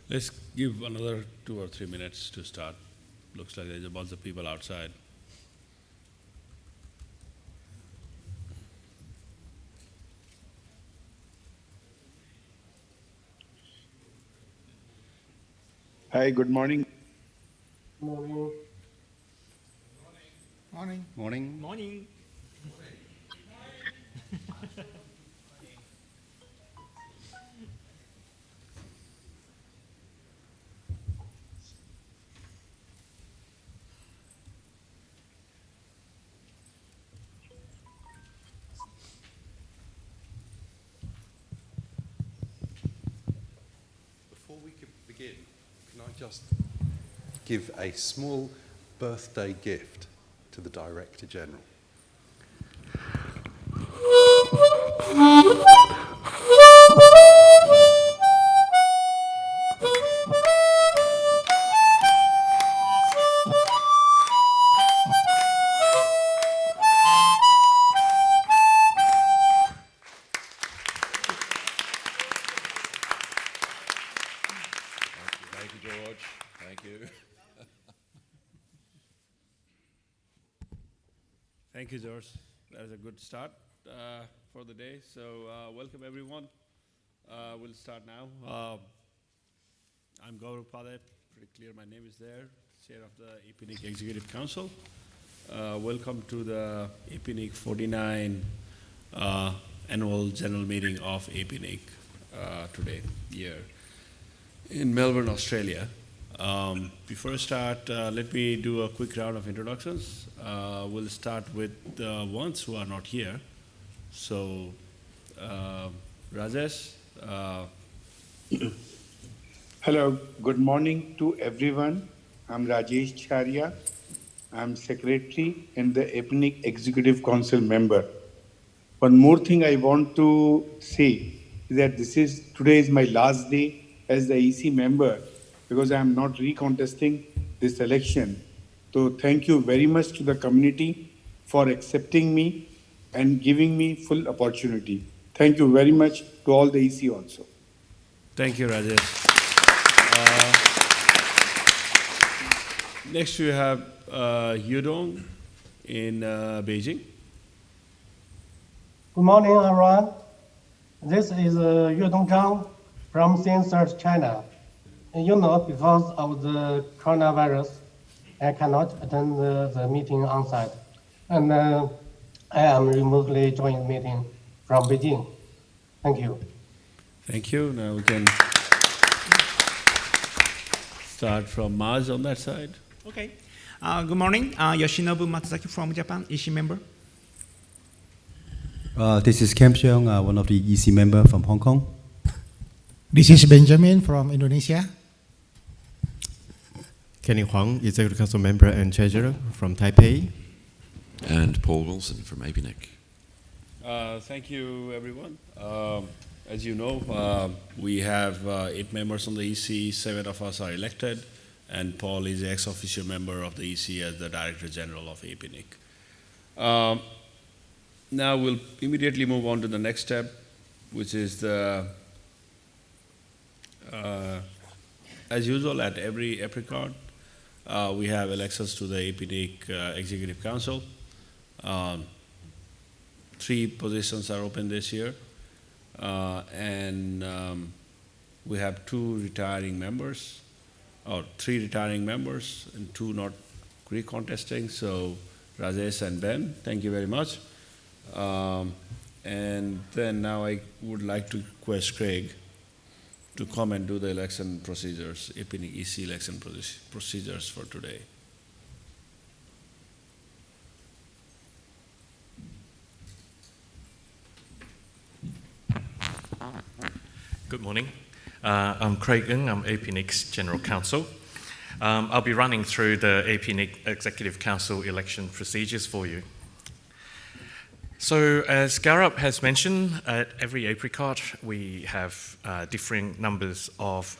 Let's give another 2 or 3 minutes to start. Looks like there's a bunch of people outside. Hi, good morning. Morning. Morning. Morning. Morning. Before we could begin, can I just give a small birthday gift to the Director General? Thank you, George. Thank you. Thank you, George. That is a good start for the day. So welcome, everyone. We'll start now. I'm Gaurav Padet. Pretty clear my name is there. Chair of the APNIC Executive Council. Welcome to the APNIC 49 Annual General Meeting of APNIC today, here in Melbourne, Australia. Before I start, let me do a quick round of introductions. We'll start with the ones who are not here. So, Rajesh. Hello, good morning to everyone. I'm Rajesh Charya. I'm Secretary and the APNIC Executive Council member. One more thing I want to say is that today is my last day as the EC member because I am not recontesting this election. So thank you very much to the community for accepting me and giving me full opportunity. Thank you very much to all the EC also. Thank you, Rajesh. Next, we have Yudong in Beijing. Good morning, everyone. This is Yudong Zhang from Censored China. Because of the coronavirus, I cannot attend the meeting on site. And I am remotely joining the meeting from Beijing. Thank you. Thank you. Now we can start from Mars on that side. Okay. Good morning. Yoshinobu Matsuzaki from Japan, EC member. This is Kem Cheong, one of the EC member from Hong Kong. This is Benjamin from Indonesia. Kenny Huang, Executive Council member and Treasurer from Taipei. And Paul Wilson from APNIC. Thank you, everyone. As you know, we have 8 members on the EC, 7 of us are elected, and Paul is the ex-officio member of the EC as the Director General of APNIC. Now we'll immediately move on to the next step, which is the, as usual at every Apricot, we have elections to the APNIC Executive Council. 3 positions are open this year, and we have 2 retiring members, or 3 retiring members, and 2 not recontesting. So Rajesh and Ben, thank you very much. And then now I would like to request Craig to come and do the election procedures, APNIC EC election procedures for today. Good morning. I'm Craig Ng, I'm APNIC's General Counsel. I'll be running through the APNIC Executive Council election procedures for you. So as Gaurav has mentioned, at every Apricot we have differing numbers of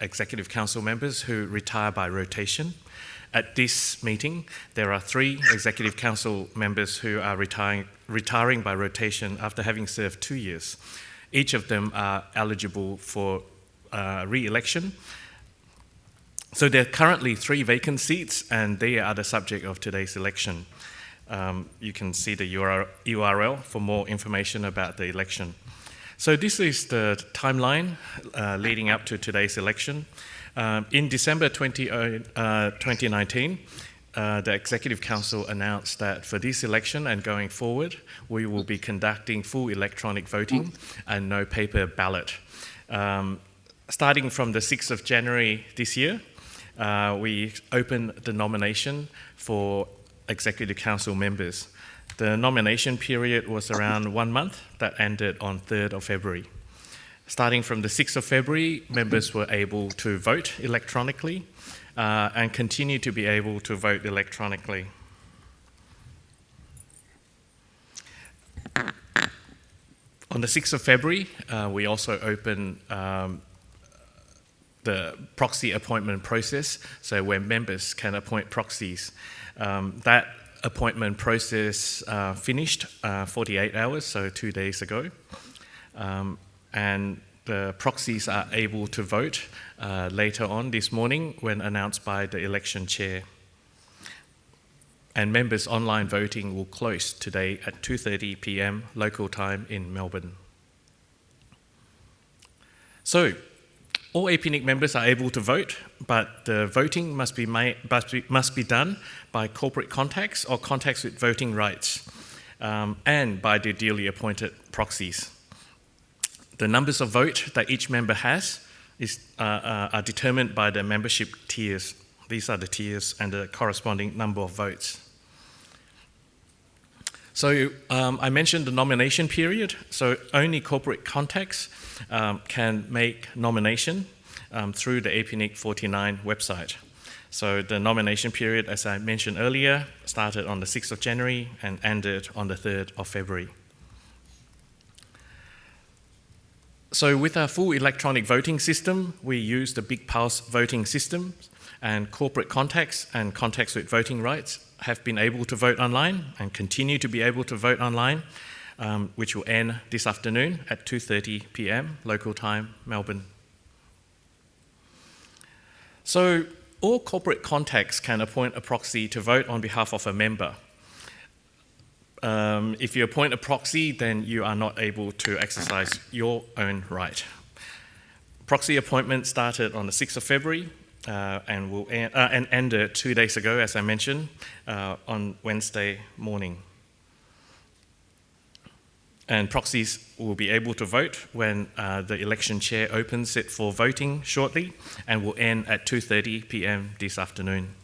Executive Council members who retire by rotation. At this meeting, there are 3 Executive Council members who are retiring by rotation after having served 2 years. Each of them are eligible for re-election. So there are currently 3 vacant seats, and they are the subject of today's election. You can see the URL for more information about the election. So this is the timeline leading up to today's election. In December 2019, the Executive Council announced that for this election and going forward, we will be conducting full electronic voting and no paper ballot. Starting from the 6th of January this year, we opened the nomination for Executive Council members. The nomination period was around 1 month that ended on 3rd of February. Starting from the 6th of February, members were able to vote electronically and continue to be able to vote electronically. On the 6th of February, we also opened the proxy appointment process, so where members can appoint proxies. That appointment process finished 48 hours, so 2 days ago. And the proxies are able to vote later on this morning when announced by the election chair. And members' online voting will close today at 2:30 p.m. local time in Melbourne. So, all APNIC members are able to vote, but the voting must be done by corporate contacts or contacts with voting rights, and by the duly appointed proxies. The numbers of vote that each member has are determined by the membership tiers. These are the tiers and the corresponding number of votes. So I mentioned the nomination period. So only corporate contacts can make nomination through the APNIC 49 website. So the nomination period, as I mentioned earlier, started on the 6th of January and ended on the 3rd of February. So with our full electronic voting system, we use the Big Pulse voting system, and corporate contacts and contacts with voting rights have been able to vote online and continue to be able to vote online, which will end this afternoon at 2:30 p.m. local time, Melbourne. So all corporate contacts can appoint a proxy to vote on behalf of a member. If you appoint a proxy, then you are not able to exercise your own right. Proxy appointment started on the 6th of February and ended 2 days ago, as I mentioned, on Wednesday morning. And proxies will be able to vote when the election chair opens it for voting shortly, and will end at 2:30 p.m. this afternoon.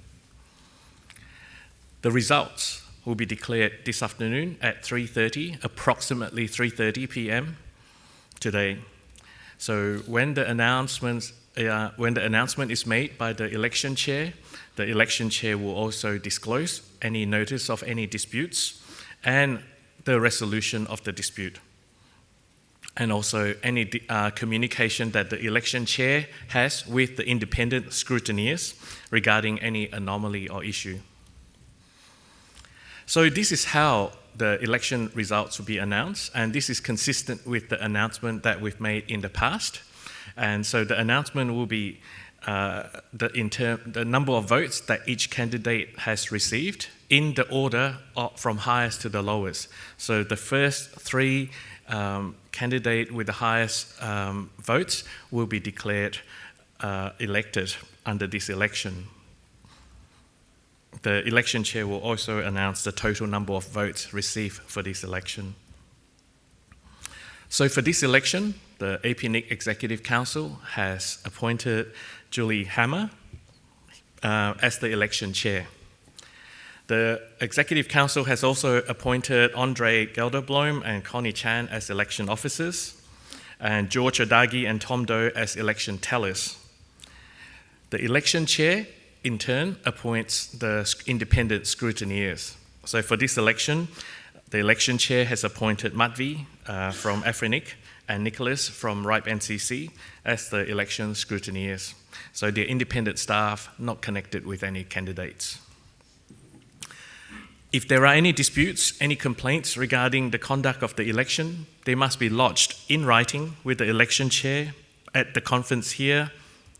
The results will be declared this afternoon at approximately 3:30 p.m. today. So when the announcement is made by the election chair will also disclose any notice of any disputes and the resolution of the dispute, and also any communication that the election chair has with the independent scrutineers regarding any anomaly or issue. So this is how the election results will be announced, and this is consistent with the announcement that we've made in the past. And so the announcement will be the number of votes that each candidate has received in the order from highest to the lowest. So the first 3 candidates with the highest votes will be declared elected under this election. The election chair will also announce the total number of votes received for this election. So for this election, the APNIC Executive Council has appointed Julie Hammer as the election chair. The Executive Council has also appointed Andre Gelderblom and Connie Chan as election officers, and George Odagi and Tom Doe as election tellers. The election chair, in turn, appoints the independent scrutineers. So for this election, the election chair has appointed Madhvi from APNIC and Nicholas from RIPE NCC as the election scrutineers. So they're independent staff, not connected with any candidates. If there are any disputes, any complaints regarding the conduct of the election, they must be lodged in writing with the election chair at the conference here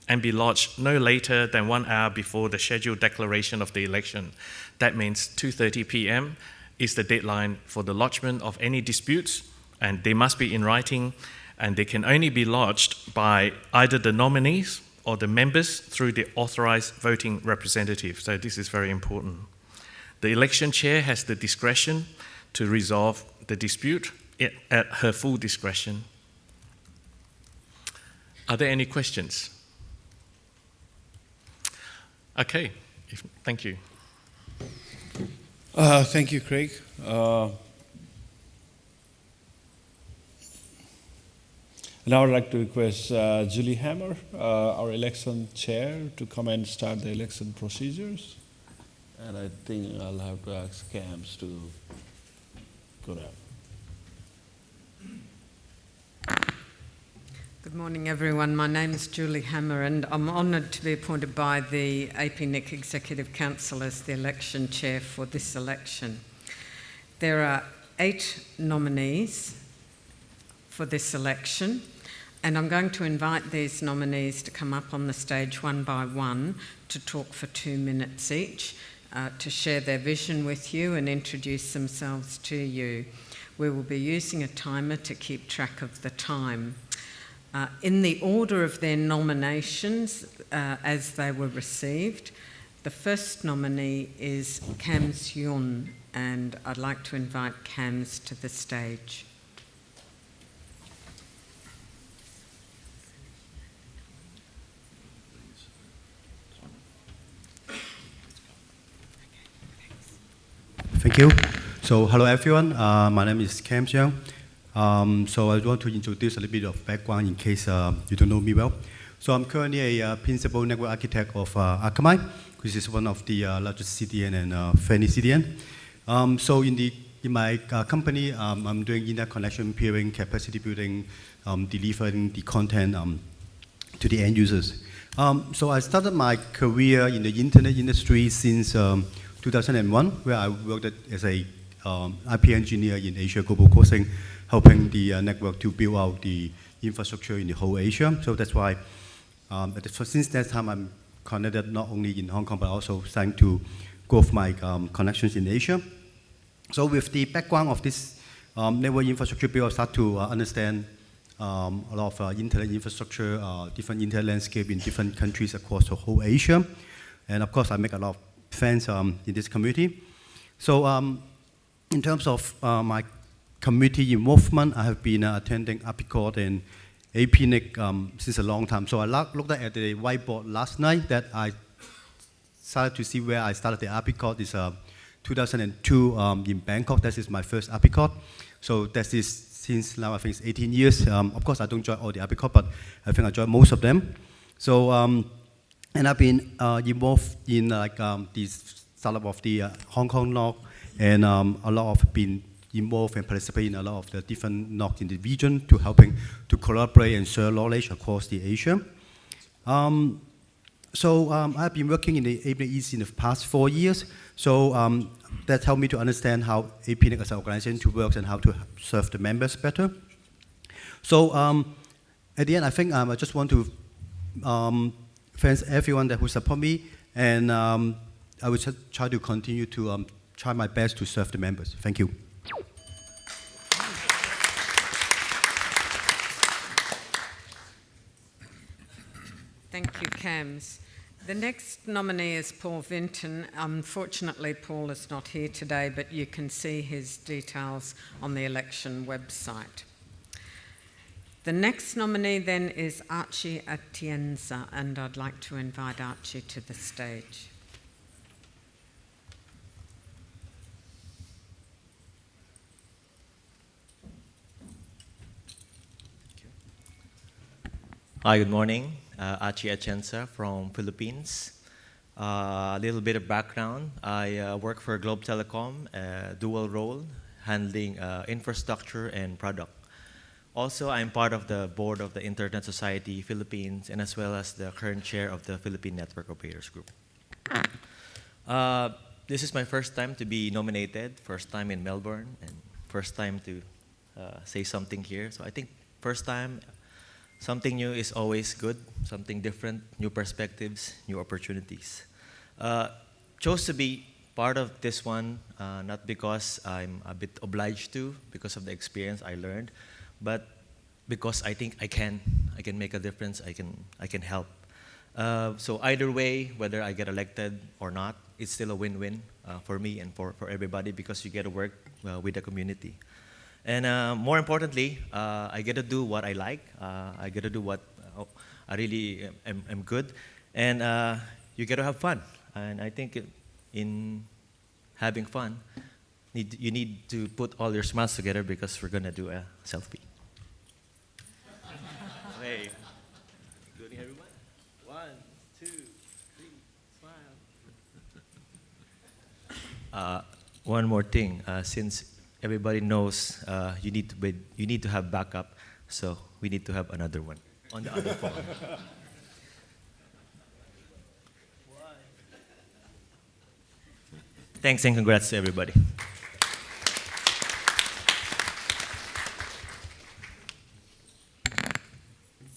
and be lodged no later than 1 hour before the scheduled declaration of the election. That means 2:30 p.m. is the deadline for the lodgement of any disputes, and they must be in writing, and they can only be lodged by either the nominees or the members through the authorized voting representative. So this is very important. The election chair has the discretion to resolve the dispute at her full discretion. Are there any questions? Okay, thank you. Thank you, Craig. Now I'd like to request Julie Hammer, our election chair, to come and start the election procedures. And I think I'll have to ask Cams to go down. Good morning, everyone. My name is Julie Hammer, and I'm honoured to be appointed by the APNIC Executive Council as the election chair for this election. There are 8 nominees for this election, and I'm going to invite these nominees to come up on the stage one by one to talk for 2 minutes each, to share their vision with you and introduce themselves to you. We will be using a timer to keep track of the time. In the order of their nominations as they were received, the first nominee is Cams Yun, and I'd like to invite Cams to the stage. Thank you. So hello everyone, my name is Cam Young. So I want to introduce a little bit of background in case you don't know me well. So I'm currently a principal network architect of Akamai, which is one of the largest CDN and friendly CDN. So in my company, I'm doing interconnection peering, capacity building, delivering the content to the end users. So I started my career in the internet industry since 2001, where I worked as a IP engineer in Asia Global Crossing, helping the network to build out the infrastructure in the whole Asia. So that's why, since that time, I'm connected not only in Hong Kong, but also trying to grow my connections in Asia. So with the background of this network infrastructure build, I start to understand a lot of internet infrastructure, different internet landscape in different countries across the whole Asia. And of course, I make a lot of friends in this community. So in terms of my community involvement, I have been attending Apricot and APNIC since a long time. So I looked at the whiteboard last night that I started to see where I started the Apricot is 2002 in Bangkok. That is my first Apricot. So that is since now I think it's 18 years. Of course, I don't join all the Apricot, but I think I joined most of them. So and I've been involved in like the startup of the Hong Kong NOC, and a lot of been involved and participate in a lot of the different NOCs in the region to helping to collaborate and share knowledge across the Asia. So I've been working in the APNIC EC in the past 4 years. So that helped me to understand how APNIC as an organization works and how to serve the members better. So at the end, I think I just want to thank everyone that who support me, and I will just try to continue to try my best to serve the members. Thank you. Thank you, Cams. The next nominee is Paul Vinton. Unfortunately, Paul is not here today, but you can see his details on the election website. The next nominee then is Archie Atienza, and I'd like to invite Archie to the stage. Hi, good morning. Archie Atienza from Philippines. A little bit of background. I work for Globe Telecom, dual role, handling infrastructure and product. Also, I'm part of the board of the Internet Society Philippines, and as well as the current chair of the Philippine Network Operators Group. This is my first time to be nominated, first time in Melbourne, and first time to say something here. So I think first time Something new is always good, something different, new perspectives, new opportunities. Chose to be part of this one, not because I'm a bit obliged to, because of the experience I learned, but because I think I can make a difference, I can help. So either way, whether I get elected or not, it's still a win-win for me and for everybody, because you get to work with the community. And more importantly, I get to do what I like. I get to do what I really am good. And you get to have fun. And I think in having fun, you need to put all your smiles together, because we're going to do a selfie. Hey, including everyone. 1, 2, 3, smile. One more thing, since everybody knows you need to have backup, so we need to have another one on the other phone. Thanks and congrats to everybody.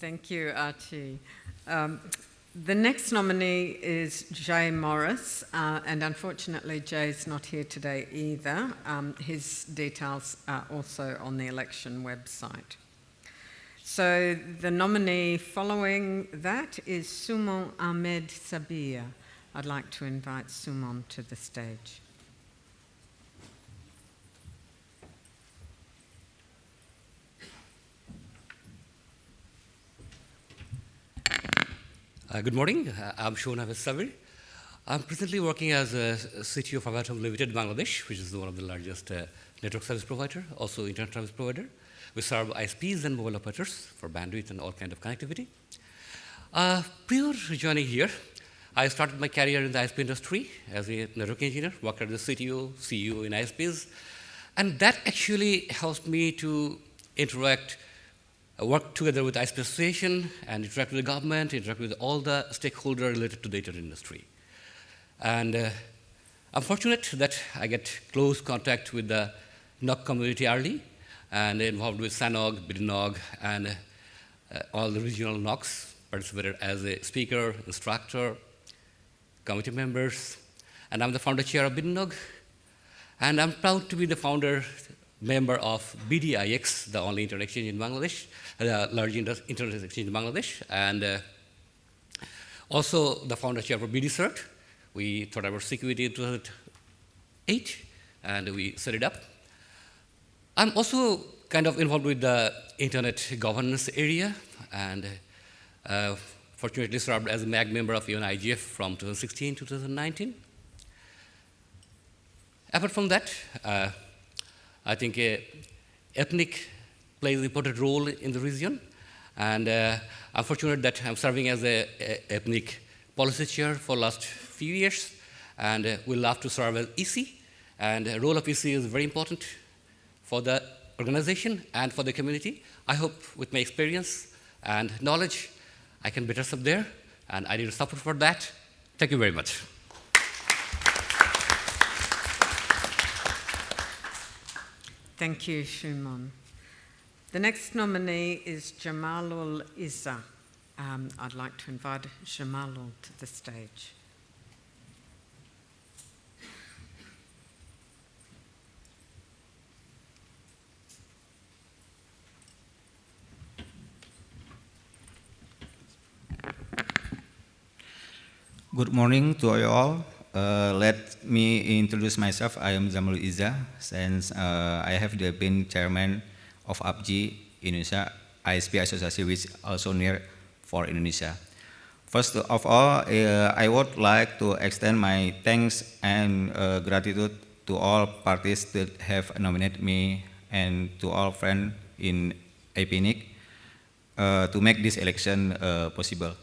Thank you, Archie. The next nominee is Jay Morris, and unfortunately Jay's not here today either. His details are also on the election website. So the nominee following that is Sumon Ahmed Sabir. I'd like to invite Sumon to the stage. Good morning. I'm Sumon Ahmed Sabir. I'm presently working as a CTO of Avatom Limited, Bangladesh, which is one of the largest network service provider, also internet service provider. We serve ISPs and mobile operators for bandwidth and all kinds of connectivity. Prior to joining here, I started my career in the ISP industry as a network engineer, worked as a CTO, CEO in ISPs, and that actually helped me to work together with ISP Association and interact with the government, interact with all the stakeholders related to the internet industry. And I'm fortunate that I get close contact with the NOC community early and involved with SANOG, BIDNOG, and all the regional NOCs, participated as a speaker, instructor, committee members, and I'm the founder chair of BIDNOG, and I'm proud to be the founder member of BDIX, the only internet exchange in Bangladesh, the large internet exchange in Bangladesh, and also the founder chair for BDCert. We thought about security in 2008, and we set it up. I'm also kind of involved with the internet governance area, and fortunately served as a MAG member of UN IGF from 2016 to 2019. Apart from that, I think APNIC plays an important role in the region, and I'm fortunate that I'm serving as a APNIC policy chair for the last few years, and we'll love to serve as EC, and the role of EC is very important for the organization and for the community. I hope with my experience and knowledge, I can better serve there, and I need support for that. Thank you very much. Thank you, Shumon. The next nominee is Jamalul Izzah. I'd like to invite Jamalul to the stage. Good morning to you all. Let me introduce myself. I am Jamalul Izzah, since I have been chairman of APG Indonesia ISP Association, which also near for Indonesia. First of all, I would like to extend my thanks and gratitude to all parties that have nominated me and to all friends in APNIC to make this election possible.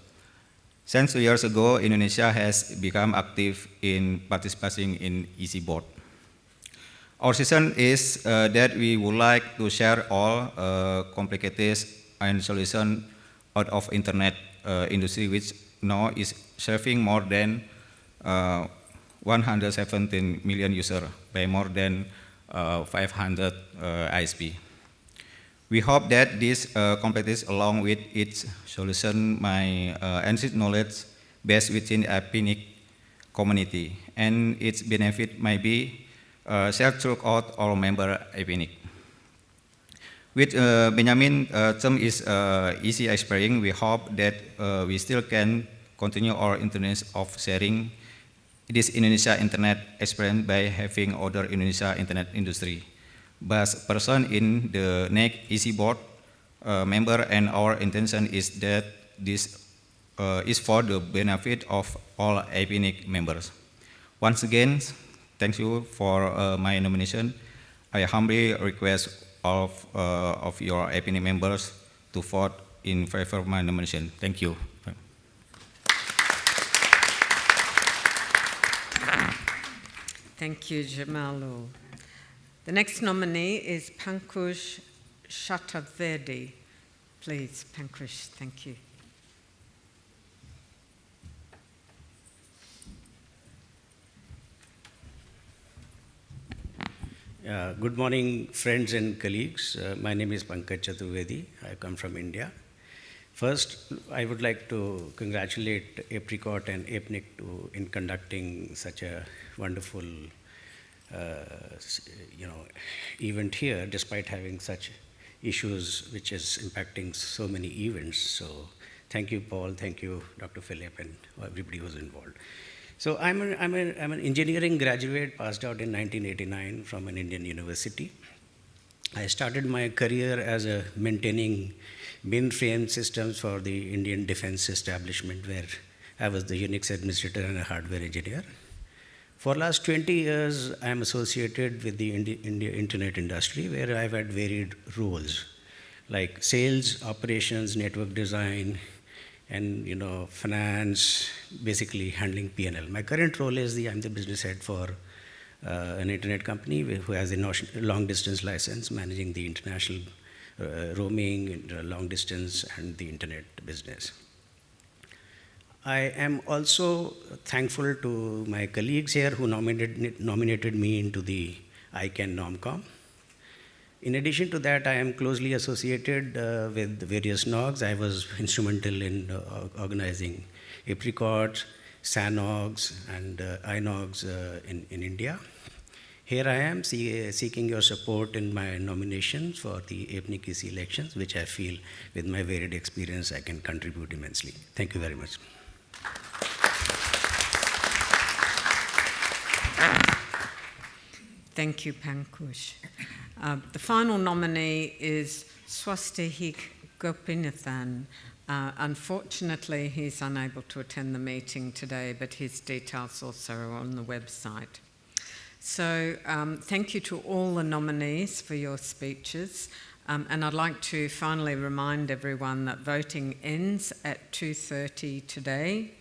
Since 2 years ago, Indonesia has become active in participating in EC board. Our decision is that we would like to share all complicated and solutions out of internet industry, which now is serving more than 117 million users by more than 500 ISP. We hope that this completes along with its solution my ancient knowledge based within the APNIC community, and its benefit might be shared throughout all member APNIC. With Benjamin term is EC expiring, we hope that we still can continue our internet of sharing this Indonesia internet experience by having other Indonesia internet industry. But person in the next EC board member, and our intention is that this is for the benefit of all APNIC members. Once again, thank you for my nomination. I humbly request all of your APNIC members to vote in favor of my nomination. Thank you. Thank you, Jamalu. The next nominee is Pankaj Chaturvedi. Please, Pankaj, thank you. Good morning, friends and colleagues. My name is Pankaj Chaturvedi. I come from India. First, I would like to congratulate Apricot and APNIC in conducting such a wonderful event here, despite having such issues which is impacting so many events. So thank you, Paul, thank you, Dr. Philip, and everybody who's involved. So I'm an engineering graduate, passed out in 1989 from an Indian university. I started my career as a maintaining mainframe systems for the Indian Defense Establishment, where I was the Unix administrator and a hardware engineer. For last 20 years, I am associated with the India internet industry, where I've had varied roles, like sales, operations, network design, and finance, basically handling P&L. My current role is I'm the business head for an internet company who has a long distance license, managing the international roaming, long distance, and the internet business. I am also thankful to my colleagues here who nominated me into the ICANN NOMCOM. In addition to that, I am closely associated with various NOGs. I was instrumental in organizing Apricot, SANOGs, and iNOGs in India. Here I am seeking your support in my nominations for the APNIC EC elections, which I feel with my varied experience I can contribute immensely. Thank you very much. Thank you, Pankaj. The final nominee is Swastihik Gopinathan. Unfortunately, he's unable to attend the meeting today, but his details also are on the website. So thank you to all the nominees for your speeches. And I'd like to finally remind everyone that voting ends at 2:30 today,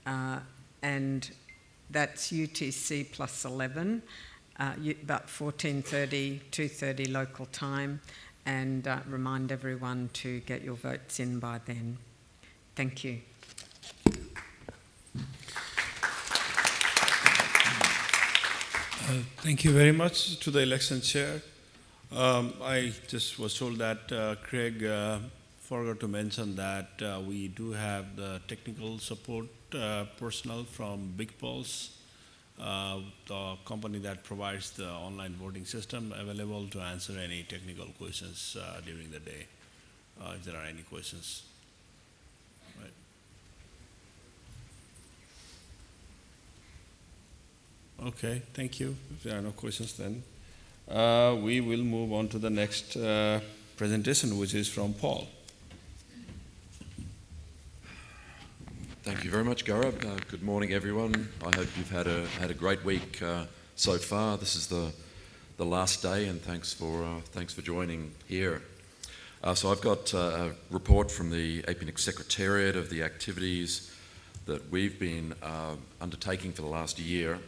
and that's UTC plus 11. About 14:30, 2:30 local time, and remind everyone to get your votes in by then. Thank you. Thank you very much to the election chair. I just was told that Craig forgot to mention that we do have the technical support personnel from Big Pulse, the company that provides the online voting system, available to answer any technical questions during the day, if there are any questions. Right. Okay, thank you. If there are no questions, then we will move on to the next presentation, which is from Paul. Thank you very much, Gaurav. Good morning, everyone. I hope you've had a great week so far. This is the last day, and thanks for joining here. So I've got a report from the APNIC Secretariat of the activities that we've been undertaking for the last year,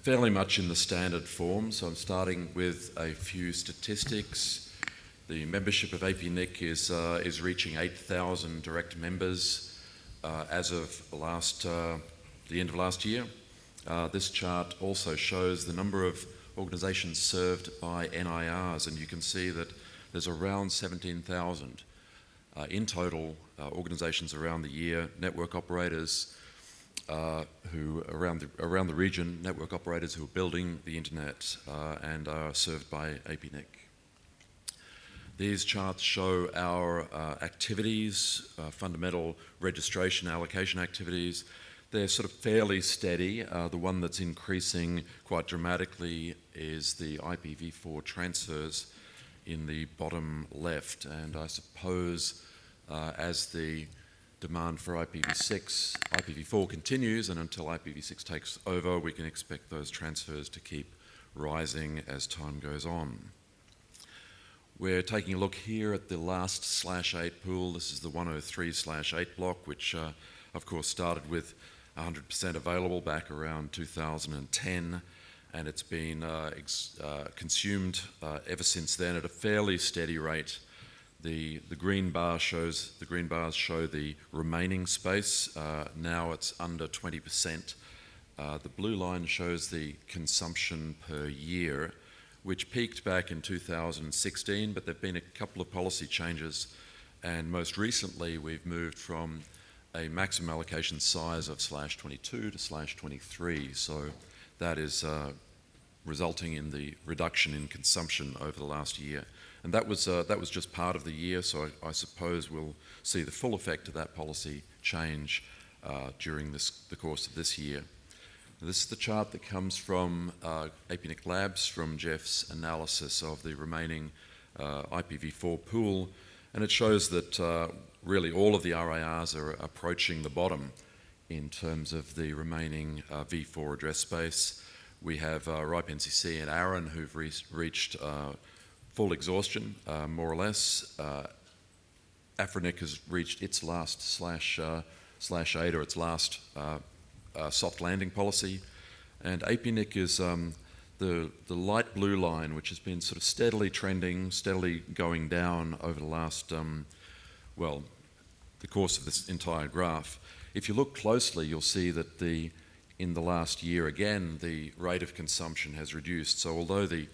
fairly much in the standard form. So I'm starting with a few statistics. The membership of APNIC is reaching 8,000 direct members as of the end of last year. This chart also shows the number of organisations served by NIRs, and you can see that there's around 17,000 in total organisations around the year, network operators who around the region, network operators who are building the internet and are served by APNIC. These charts show our activities, fundamental registration allocation activities. They're sort of fairly steady. The one that's increasing quite dramatically is the IPv4 transfers in the bottom left. And I suppose as the demand for IPv4 continues and until IPv6 takes over, we can expect those transfers to keep rising as time goes on. We're taking a look here at the last /8 pool. This is the 103/8 block, which of course started with 100% available back around 2010, and it's been consumed ever since then at a fairly steady rate. The green bars show the remaining space. Now it's under 20%. The blue line shows the consumption per year, which peaked back in 2016, but there have been a couple of policy changes, and most recently we've moved from a maximum allocation size of /22 to /23, so that is resulting in the reduction in consumption over the last year. And that was just part of the year, so I suppose we'll see the full effect of that policy change during the course of this year. This is the chart that comes from APNIC Labs from Jeff's analysis of the remaining IPv4 pool, and it shows that really all of the RIRs are approaching the bottom in terms of the remaining v4 address space. We have RIPE NCC and ARIN who've reached full exhaustion, more or less. APNIC has reached its last /8 or its last soft landing policy, and APNIC is the light blue line, which has been sort of steadily trending, steadily going down over the last, well, the course of this entire graph. If you look closely, you'll see that in the last year again, the rate of consumption has reduced. So although the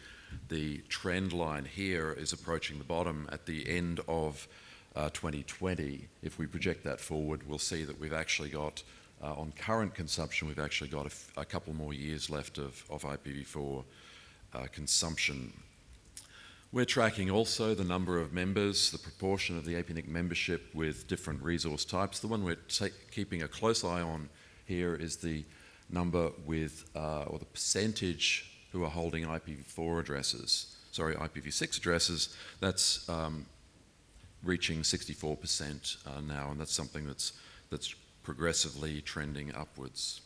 trend line here is approaching the bottom at the end of 2020, if we project that forward, we'll see that we've actually got on current consumption, we've actually got a couple more years left of IPv4 consumption. We're tracking also the number of members, the proportion of the APNIC membership with different resource types. The one we're keeping a close eye on here is the number with, or the percentage who are holding IPv6 addresses. That's reaching 64% now, and that's something that's progressively trending upwards.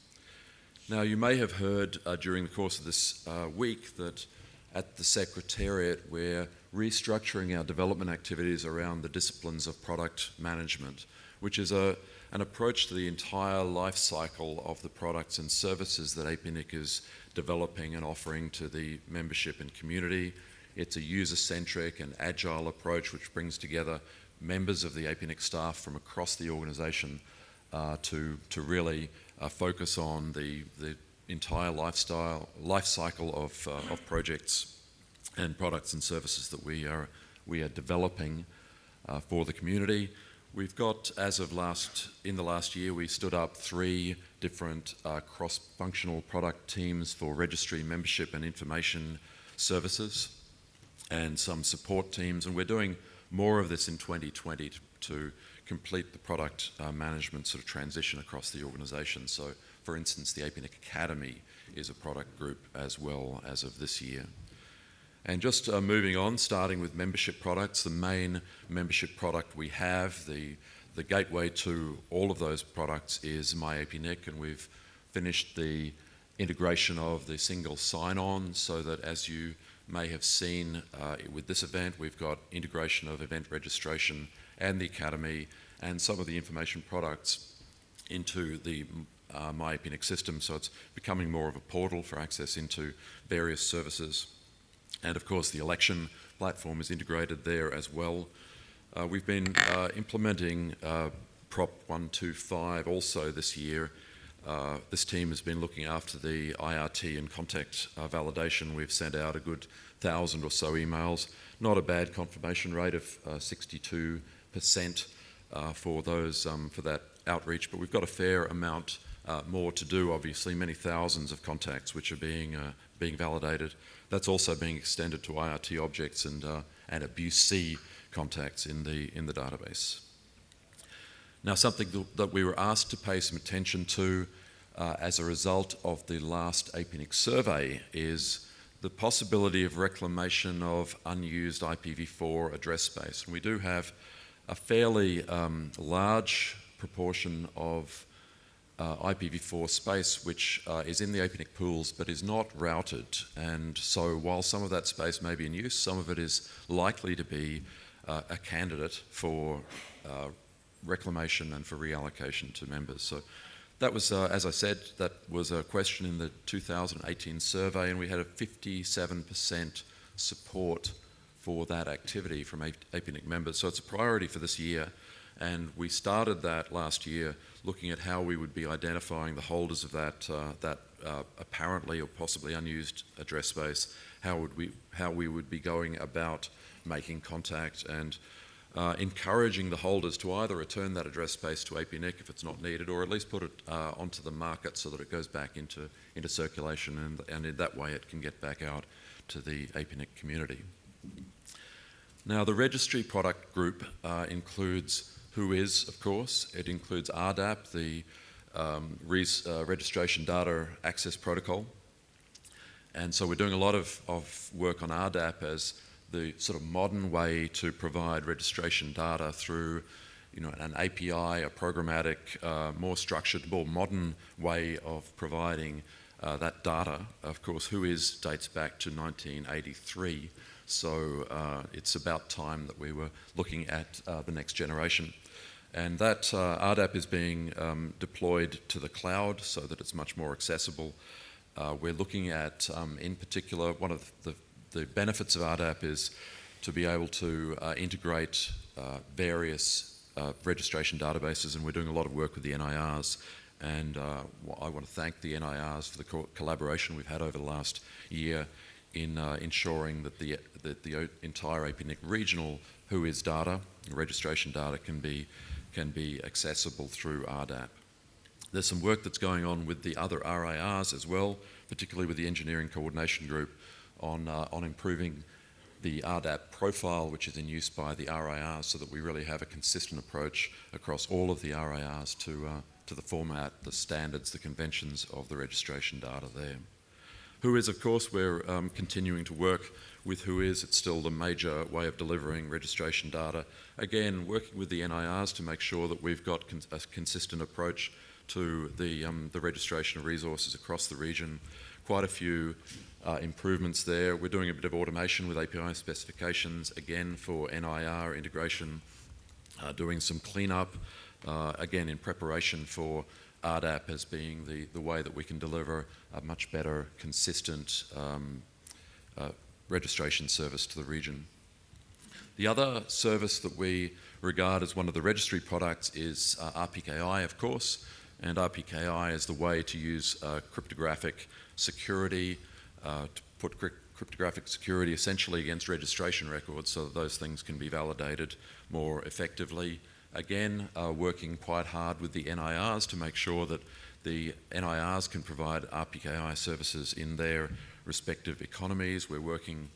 Now, you may have heard during the course of this week that at the Secretariat we're restructuring our development activities around the disciplines of product management, which is an approach to the entire life cycle of the products and services that APNIC is developing and offering to the membership and community. It's a user-centric and agile approach which brings together members of the APNIC staff from across the organisation to really focus on the entire life cycle of projects and products and services that we are developing for the community. We've got, in the last year, we stood up 3 different cross-functional product teams for registry membership and information services, and some support teams, and we're doing more of this in 2020 to complete the product management sort of transition across the organisation. So, for instance, the APNIC Academy is a product group as well as of this year. And just moving on, starting with membership products, the main membership product we have, the gateway to all of those products is MyAPNIC, and we've finished the integration of the single sign-on so that, as you may have seen with this event, we've got integration of event registration and the Academy and some of the information products into the MyAPNIC system, so it's becoming more of a portal for access into various services. And of course the election platform is integrated there as well. We've been implementing Prop 125 also this year, This team has been looking after the IRT and contact validation. We've sent out a good 1,000 or so emails. Not a bad confirmation rate of 62% for that outreach, but we've got a fair amount more to do, obviously, many thousands of contacts which are being validated. That's also being extended to IRT objects and abuse C contacts in the database. Now, something that we were asked to pay some attention to as a result of the last APNIC survey is the possibility of reclamation of unused IPv4 address space. And we do have a fairly large proportion of IPv4 space which is in the APNIC pools but is not routed. And so while some of that space may be in use, some of it is likely to be a candidate for reclamation and for reallocation to members. So that was, as I said, that was a question in the 2018 survey, and we had a 57% support for that activity from APNIC members. So it's a priority for this year, and we started that last year looking at how we would be identifying the holders of that apparently or possibly unused address space, how we would be going about making contact and encouraging the holders to either return that address space to APNIC if it's not needed, or at least put it onto the market so that it goes back into circulation, and in that way it can get back out to the APNIC community. Now, the registry product group includes WHOIS, of course. It includes RDAP, the Registration Data Access Protocol. And so we're doing a lot of work on RDAP as the sort of modern way to provide registration data through, an API, a programmatic, more structured, more modern way of providing that data. Of course, WHOIS dates back to 1983, so it's about time that we were looking at the next generation. And that RDAP is being deployed to the cloud so that it's much more accessible. We're looking at, in particular, one of the benefits of RDAP is to be able to integrate various registration databases, and we're doing a lot of work with the NIRs. And I want to thank the NIRs for the collaboration we've had over the last year in ensuring that the entire APNIC regional WHOIS data, registration data, can be accessible through RDAP. There's some work that's going on with the other RIRs as well, particularly with the Engineering Coordination Group, on improving the RDAP profile, which is in use by the RIRs, so that we really have a consistent approach across all of the RIRs to the format, the standards, the conventions of the registration data there. WHOIS, of course, we're continuing to work with WHOIS. It's still the major way of delivering registration data. Again, working with the NIRs to make sure that we've got a consistent approach to the registration of resources across the region. Quite a few improvements there. We're doing a bit of automation with API specifications, again for NIR integration, doing some cleanup, again in preparation for RDAP as being the way that we can deliver a much better, consistent registration service to the region. The other service that we regard as one of the registry products is RPKI, of course, and RPKI is the way to use cryptographic security, to put cryptographic security essentially against registration records so that those things can be validated more effectively. Again, working quite hard with the NIRs to make sure that the NIRs can provide RPKI services in their respective economies. We're working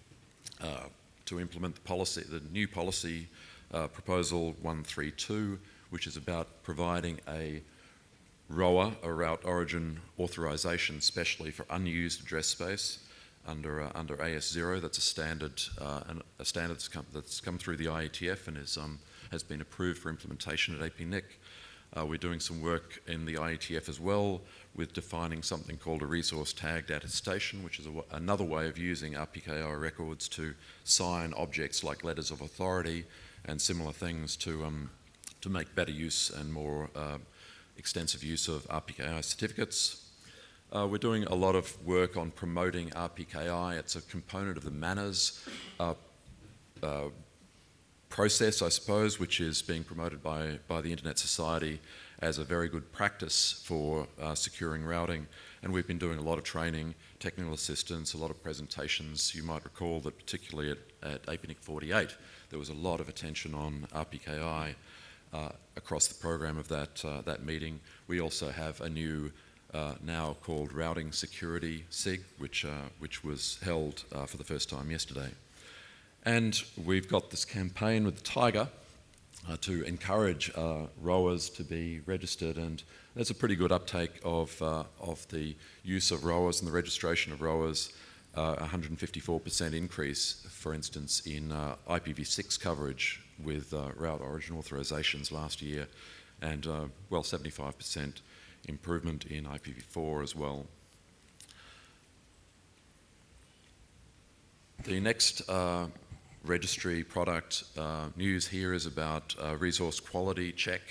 to implement the new policy proposal 132, which is about providing a ROA, a route origin authorization, especially for unused address space under AS0. That's a standard that's come through the IETF and has been approved for implementation at APNIC. We're doing some work in the IETF as well with defining something called a resource tagged attestation, which is another way of using RPKI records to sign objects like letters of authority and similar things to make better use and more extensive use of RPKI certificates. We're doing a lot of work on promoting RPKI. It's a component of the manners process, I suppose, which is being promoted by the Internet Society as a very good practice for securing routing. And we've been doing a lot of training, technical assistance, a lot of presentations. You might recall that particularly at APNIC 48, there was a lot of attention on RPKI across the program of that meeting. We also have a new now called Routing Security SIG, which was held for the first time yesterday. And we've got this campaign with the Tiger to encourage rowers to be registered, and there's a pretty good uptake of the use of rowers and the registration of rowers. 154% increase, for instance, in IPv6 coverage with route origin authorizations last year, and 75% improvement in IPv4 as well. The next registry product news here is about resource quality check,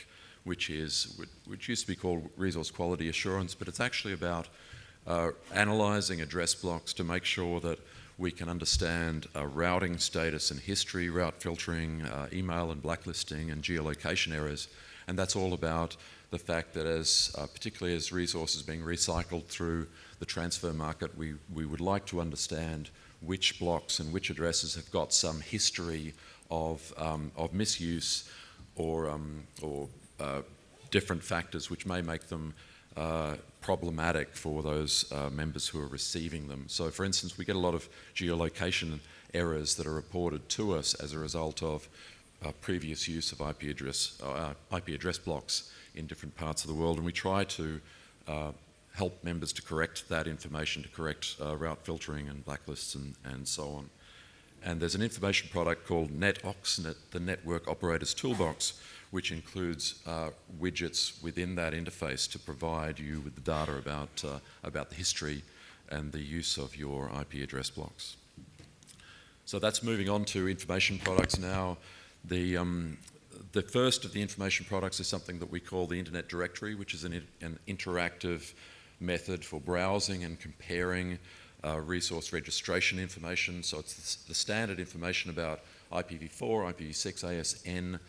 which used to be called resource quality assurance, but it's actually about analysing address blocks to make sure that we can understand routing status and history, route filtering, email and blacklisting, and geolocation errors. And that's all about the fact that particularly as resources being recycled through the transfer market, we would like to understand which blocks and which addresses have got some history of misuse or different factors which may make them problematic for those members who are receiving them. So for instance, we get a lot of geolocation errors that are reported to us as a result of previous use of IP address blocks in different parts of the world, and we try to help members to correct that information, to correct route filtering and blacklists and so on. And there's an information product called NetOx, the Network Operators Toolbox, which includes widgets within that interface to provide you with the data about the history and the use of your IP address blocks. So that's moving on to information products now. The first of the information products is something that we call the Internet Directory, which is an interactive method for browsing and comparing resource registration information. So it's the standard information about IPv4, IPv6, ASN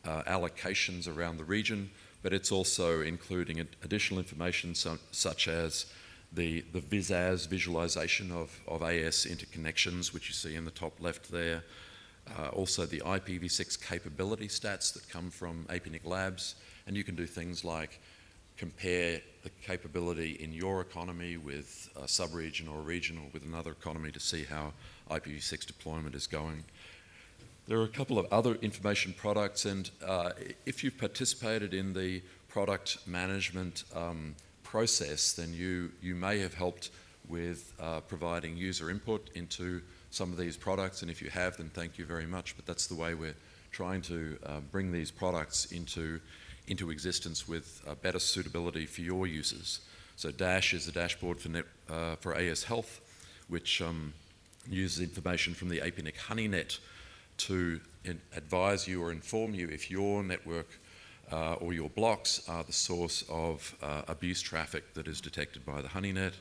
allocations around the region, but it's also including additional information such as the VisAs visualization of AS interconnections, which you see in the top left there. Also the IPv6 capability stats that come from APNIC Labs, and you can do things like compare the capability in your economy with a sub-region or a region or with another economy to see how IPv6 deployment is going. There are a couple of other information products, and if you've participated in the product management process, then you may have helped with providing user input into some of these products, and if you have, then thank you very much. But that's the way we're trying to bring these products into existence with better suitability for your users. So Dash is a dashboard for AS Health, which uses information from the APNIC HoneyNet to advise you or inform you if your network or your blocks are the source of abuse traffic that is detected by the HoneyNet.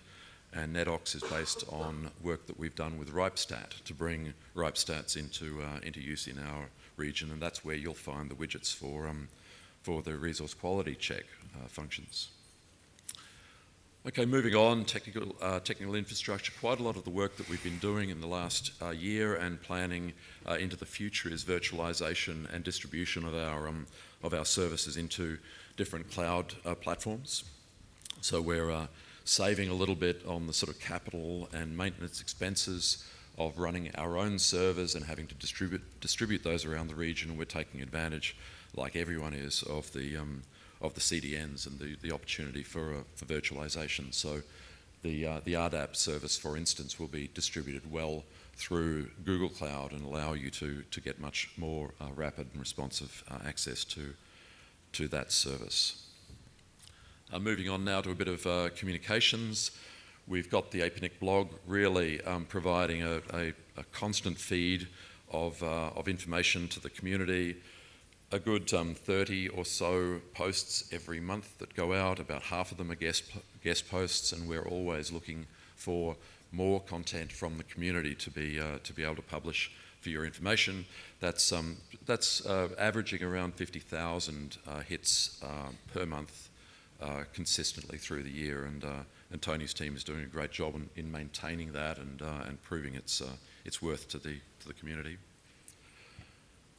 And NetOx is based on work that we've done with RipeStat to bring RipeStats into use in our region, and that's where you'll find the widgets for the resource quality check functions. Okay, moving on, technical infrastructure. Quite a lot of the work that we've been doing in the last year and planning into the future is virtualization and distribution of our services into different cloud platforms. So we're saving a little bit on the sort of capital and maintenance expenses of running our own servers and having to distribute those around the region. We're taking advantage, like everyone is, of the CDNs and the opportunity for virtualization. So the RDAP service, for instance, will be distributed well through Google Cloud and allow you to get much more rapid and responsive access to that service. Moving on now to a bit of communications. We've got the APNIC blog really providing a constant feed of information to the community. A good 30 or so posts every month that go out. About half of them are guest posts, and we're always looking for more content from the community to be able to publish your information, that's averaging around 50,000 hits per month consistently through the year, and Tony's team is doing a great job in maintaining that and proving its worth to the community.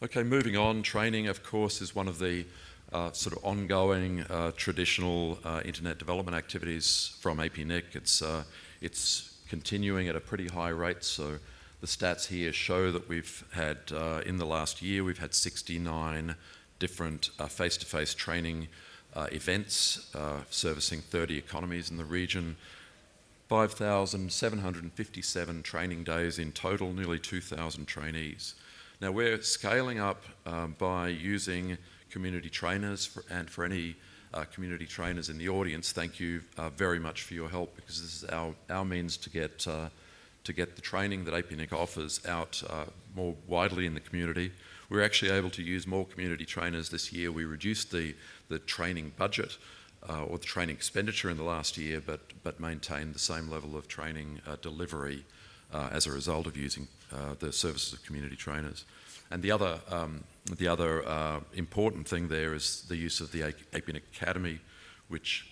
Okay, moving on. Training, of course, is one of the sort of ongoing traditional internet development activities from APNIC. It's continuing at a pretty high rate. So the stats here show that we've had in the last year we've had 69 different face-to-face training events servicing 30 economies in the region, 5,757 training days in total, nearly 2,000 trainees. Now we're scaling up by using community trainers, and for any community trainers in the audience, thank you very much for your help, because this is our means to get the training that APNIC offers out more widely in the community. We're actually able to use more community trainers this year. We reduced the training budget or the training expenditure in the last year, but maintained the same level of training delivery as a result of using the services of community trainers. And the other important thing there is the use of the APNIC Academy, which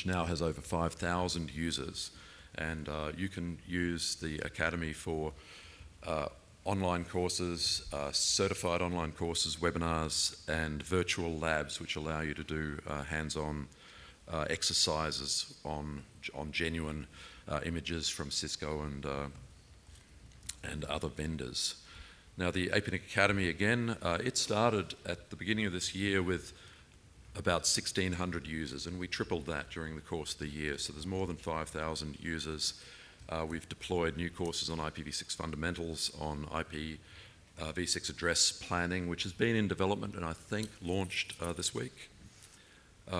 now has over 5,000 users. And you can use the Academy for online courses, certified online courses, webinars, and virtual labs, which allow you to do hands-on exercises on genuine images from Cisco and other vendors. Now the APNIC Academy, again, it started at the beginning of this year with about 1,600 users, and we tripled that during the course of the year. So there's more than 5,000 users. We've deployed new courses on IPv6 fundamentals, on IPv6 address planning, which has been in development and I think launched this week.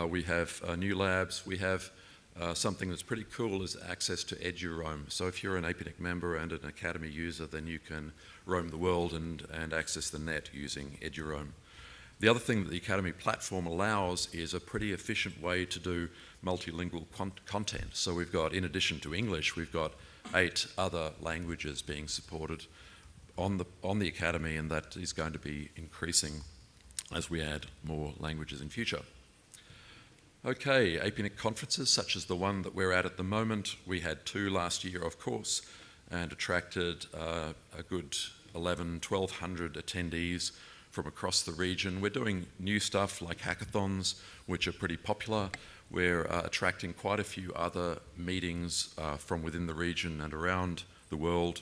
We have new labs. We have something that's pretty cool is access to EduRoam. So if you're an APNIC member and an Academy user, then you can roam the world and access the net using EduRoam. The other thing that the Academy platform allows is a pretty efficient way to do multilingual content. So we've got, in addition to English, we've got 8 other languages being supported on the Academy, and that is going to be increasing as we add more languages in future. Okay, APNIC conferences such as the one that we're at the moment. We had 2 last year, of course, and attracted a good 1,200 attendees from across the region. We're doing new stuff like hackathons, which are pretty popular. We're attracting quite a few other meetings from within the region and around the world.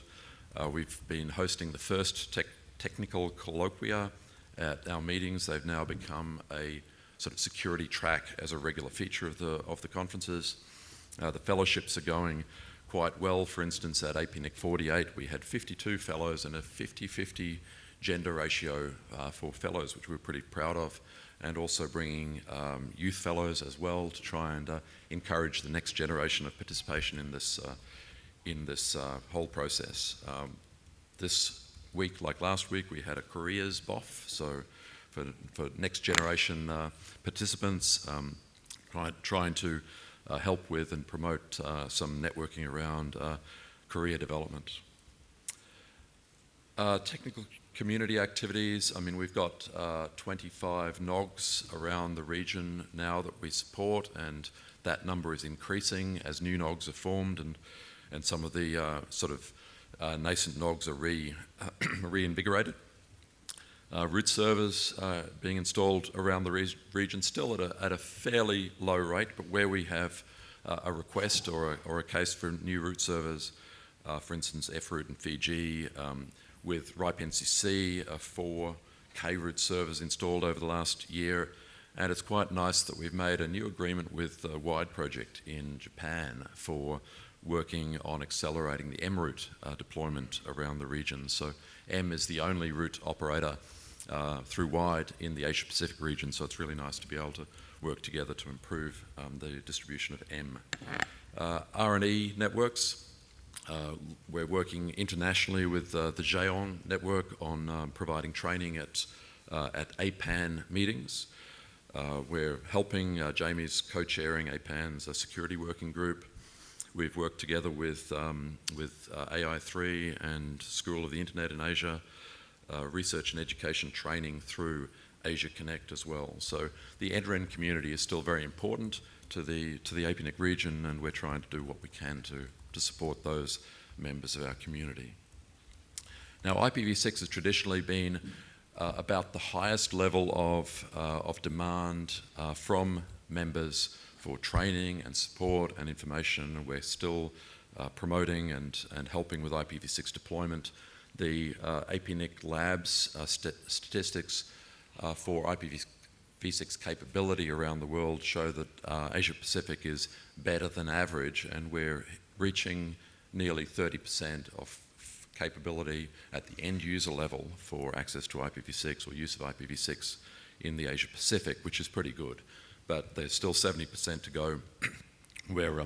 We've been hosting the first technical colloquia at our meetings. They've now become a sort of security track as a regular feature of the conferences. The fellowships are going quite well. For instance, at APNIC 48, we had 52 fellows and a 50-50 gender ratio for fellows, which we're pretty proud of, and also bringing youth fellows as well to try and encourage the next generation of participation in this whole process. This week, like last week, we had a careers BOF, so for next generation participants, trying to help with and promote some networking around career development. Technical community activities, I mean, we've got 25 NOGs around the region now that we support, and that number is increasing as new NOGs are formed, and some of the sort of nascent NOGs are reinvigorated. Root servers being installed around the region, still at a fairly low rate, but where we have a request or a case for new root servers, for instance, FRoot in Fiji, with RIPE NCC, 4 K-root servers installed over the last year, and it's quite nice that we've made a new agreement with the WIDE project in Japan for working on accelerating the M-root deployment around the region. So M is the only root operator through WIDE in the Asia-Pacific region, so it's really nice to be able to work together to improve the distribution of M. R&E networks, we're working internationally with the Jeon network on providing training at APAN meetings. We're helping, Jamie's co-chairing APAN's security working group. We've worked together with AI3 and School of the Internet in Asia, research and education training through Asia Connect as well. So the end-to-end community is still very important to the APNIC region, and we're trying to do what we can to support those members of our community. Now, IPv6 has traditionally been about the highest level of demand from members for training and support and information, and we're still promoting and helping with IPv6 deployment. The APNIC Labs statistics for IPv6 capability around the world show that Asia Pacific is better than average, and we're reaching nearly 30% of capability at the end user level for access to IPv6 or use of IPv6 in the Asia Pacific, which is pretty good. But there's still 70% to go. We're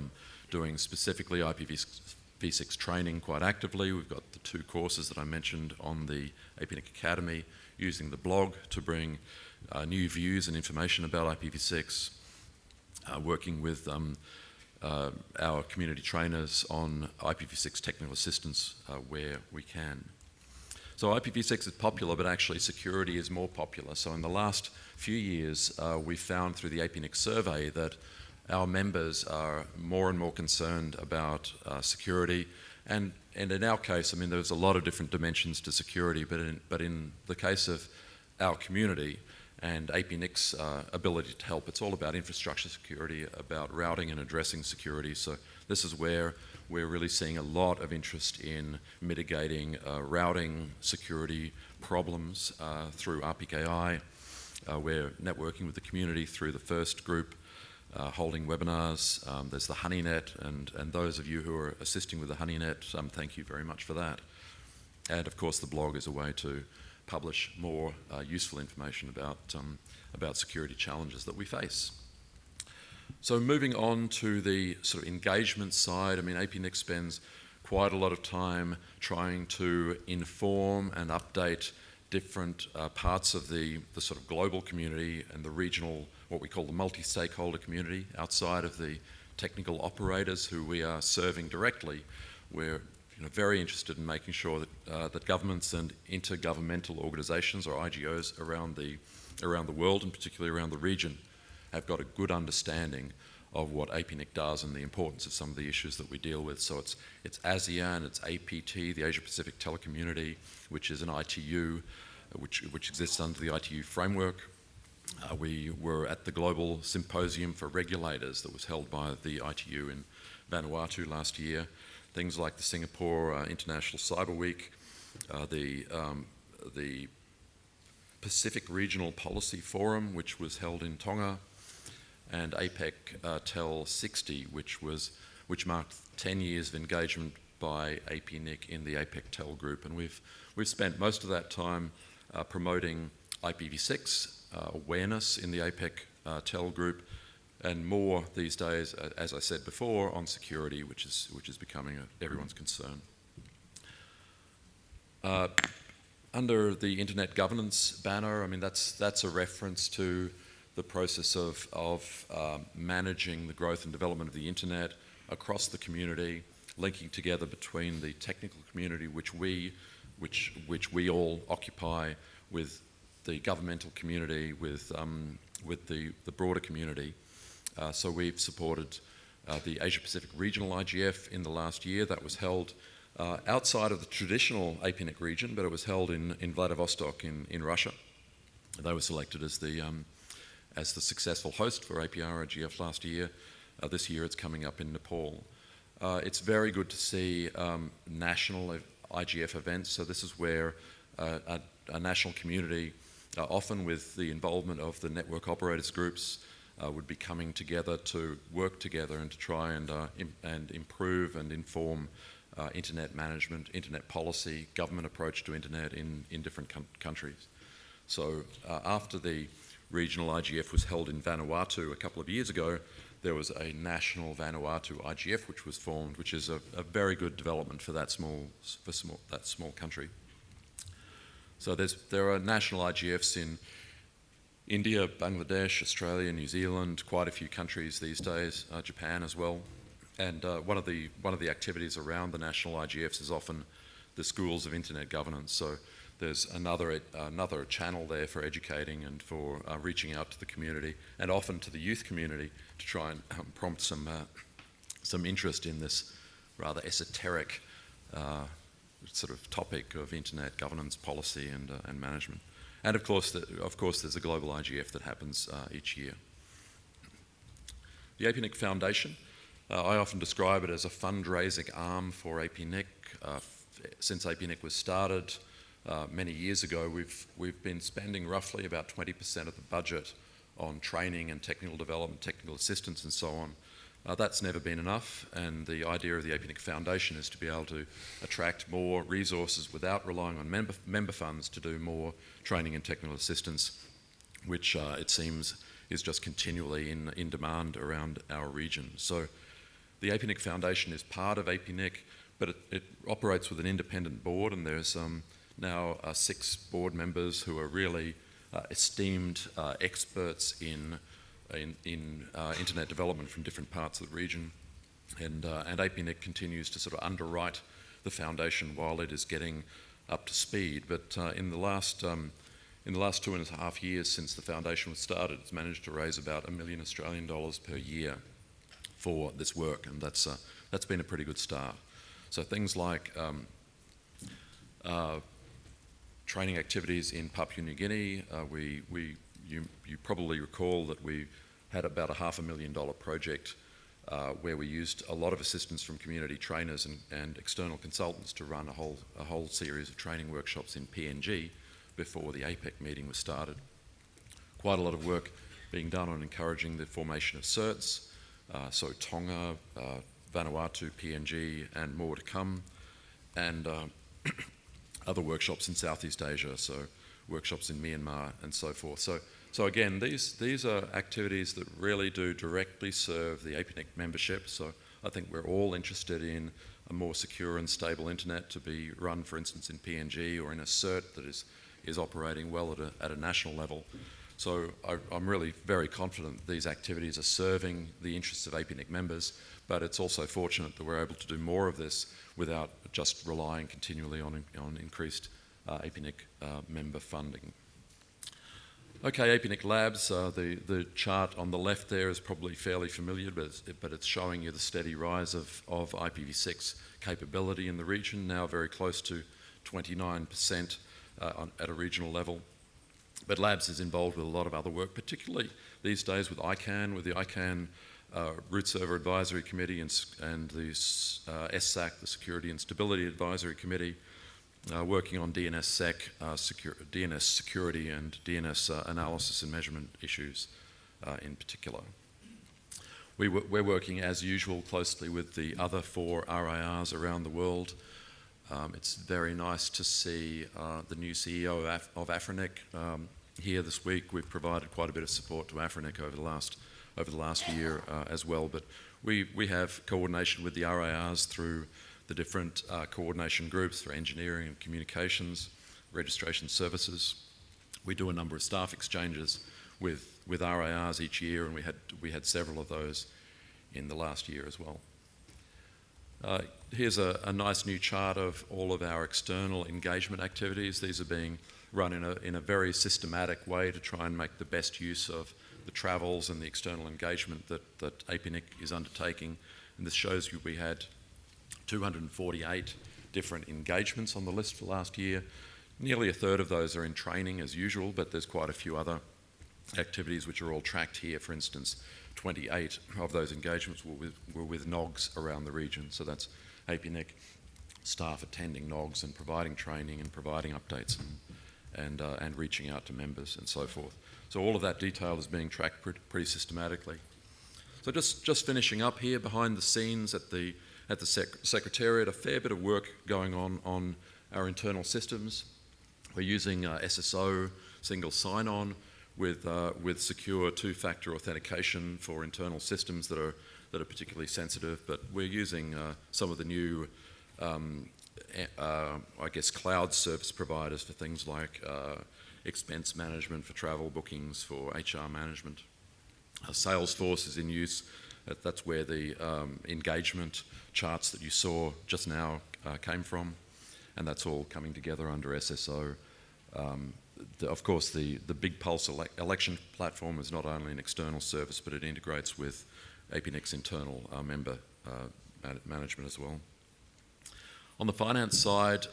doing specifically IPv6 training quite actively. We've got the 2 courses that I mentioned on the APNIC Academy, using the blog to bring new views and information about IPv6, working with our community trainers on IPv6 technical assistance where we can. So IPv6 is popular, but actually security is more popular. So in the last few years, we found through the APNIC survey that our members are more and more concerned about security. And in our case, I mean, there's a lot of different dimensions to security, but in the case of our community and APNIC's ability to help, it's all about infrastructure security, about routing and addressing security. So this is where we're really seeing a lot of interest in mitigating routing security problems through RPKI. We're networking with the community through the first group, holding webinars. There's the HoneyNet, and those of you who are assisting with the HoneyNet, thank you very much for that. And of course the blog is a way to publish more useful information about security challenges that we face. So moving on to the sort of engagement side, I mean, APNIC spends quite a lot of time trying to inform and update different parts of the sort of global community and the regional, what we call the multi-stakeholder community, outside of the technical operators who we are serving directly. We're very interested in making sure that, that governments and intergovernmental organisations, or IGOs, around the world, and particularly around the region, have got a good understanding of what APNIC does and the importance of some of the issues that we deal with. So it's ASEAN, it's APT, the Asia Pacific Telecommunity, which is an ITU, which exists under the ITU framework. We were at the Global Symposium for Regulators that was held by the ITU in Vanuatu last year. Things like the Singapore International Cyber Week, the Pacific Regional Policy Forum, which was held in Tonga, and APEC Tel 60, which marked 10 years of engagement by APNIC in the APEC Tel group. And we've spent most of that time promoting IPv6 awareness in the APEC Tel group, and more these days, as I said before, on security, which is becoming everyone's concern. Under the Internet Governance banner, I mean, that's a reference to the process of managing the growth and development of the internet across the community, linking together between the technical community, which we all occupy, with the governmental community, with the broader community. So we've supported the Asia Pacific Regional IGF in the last year. That was held outside of the traditional APNIC region, but it was held in Vladivostok in Russia. They were selected as the successful host for APR IGF last year. This year it's coming up in Nepal. It's very good to see national IGF events. So this is where a national community, often with the involvement of the network operators groups, would be coming together to work together and to try and improve and inform internet management, internet policy, government approach to internet in different countries. So after the regional IGF was held in Vanuatu a couple of years ago, there was a national Vanuatu IGF which was formed, which is a very good development for that small country. So there are national IGFs in India, Bangladesh, Australia, New Zealand, quite a few countries these days, Japan as well. And one of the activities around the national IGFs is often the schools of internet governance. So there's another channel there for educating and for reaching out to the community, and often to the youth community, to try and prompt some interest in this rather esoteric sort of topic of internet governance policy and management. And of course, there's a global IGF that happens each year. The APNIC Foundation, I often describe it as a fundraising arm for APNIC. Since APNIC was started many years ago, we've been spending roughly about 20% of the budget on training and technical development, technical assistance and so on. That's never been enough, and the idea of the APNIC Foundation is to be able to attract more resources without relying on member funds to do more training and technical assistance, which it seems is just continually in demand around our region. So the APNIC Foundation is part of APNIC, but it operates with an independent board, and there's now 6 board members who are really esteemed experts in internet development from different parts of the region, and APNIC continues to sort of underwrite the foundation while it is getting up to speed. But in the last 2.5 years since the foundation was started, it's managed to raise about $1 million Australian per year for this work, and that's been a pretty good start. So things like training activities in Papua New Guinea, you probably recall that we had about a $500,000 project where we used a lot of assistance from community trainers and external consultants to run a whole series of training workshops in PNG before the APEC meeting was started. Quite a lot of work being done on encouraging the formation of certs, so Tonga, Vanuatu, PNG, and more to come, and other workshops in Southeast Asia, so workshops in Myanmar and so forth. So again, these are activities that really do directly serve the APNIC membership. So I think we're all interested in a more secure and stable internet to be run, for instance, in PNG or in a CERT that is operating well at a national level. So I'm really very confident that these activities are serving the interests of APNIC members, but it's also fortunate that we're able to do more of this without just relying continually on increased APNIC member funding. Okay, APNIC Labs, the chart on the left there is probably fairly familiar, but it's showing you the steady rise of IPv6 capability in the region, now very close to 29% at a regional level. But Labs is involved with a lot of other work, particularly these days with ICANN, with the ICANN Root Server Advisory Committee and the SSAC, the Security and Stability Advisory Committee, working on DNSSEC, DNS security and DNS analysis and measurement issues in particular. We're working as usual closely with the other 4 RIRs around the world. It's very nice to see the new CEO of APNIC here this week. We've provided quite a bit of support to APNIC over the last year as well, but we have coordination with the RIRs through the different coordination groups for engineering and communications, registration services. We do a number of staff exchanges with RIRs each year, and we had several of those in the last year as well. Here's a nice new chart of all of our external engagement activities. These are being run in a very systematic way to try and make the best use of the travels and the external engagement that APNIC is undertaking. And this shows you we had 248 different engagements on the list for last year. Nearly a third of those are in training as usual, but there's quite a few other activities which are all tracked here. For instance, 28 of those engagements were with NOGs around the region. So that's APNIC staff attending NOGs and providing training and providing updates and reaching out to members and so forth. So all of that detail is being tracked pretty systematically. So just finishing up here behind the scenes at the Secretariat, a fair bit of work going on our internal systems. We're using SSO, single sign-on, with secure 2-factor authentication for internal systems that are particularly sensitive. But we're using some of the new, I guess, cloud service providers for things like expense management, for travel bookings, for HR management. Salesforce is in use That's where the engagement charts that you saw just now came from, and that's all coming together under SSO. Of course, the Big Pulse election platform is not only an external service, but it integrates with APNIC's internal member management as well. On the finance side,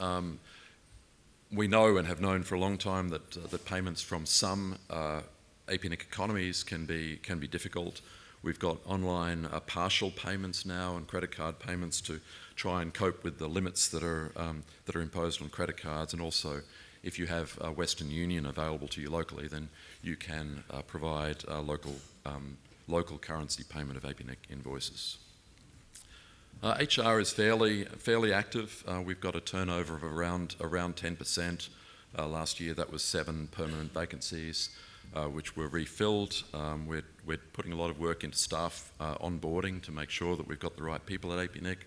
we know and have known for a long time that payments from some APNIC economies can be difficult. We've got online partial payments now and credit card payments to try and cope with the limits that are imposed on credit cards, and also if you have Western Union available to you locally, then you can provide local currency payment of APNIC invoices. HR is fairly active. We've got a turnover of around 10%. Last year that was 7 permanent vacancies, which were refilled. We're putting a lot of work into staff onboarding to make sure that we've got the right people at APNIC.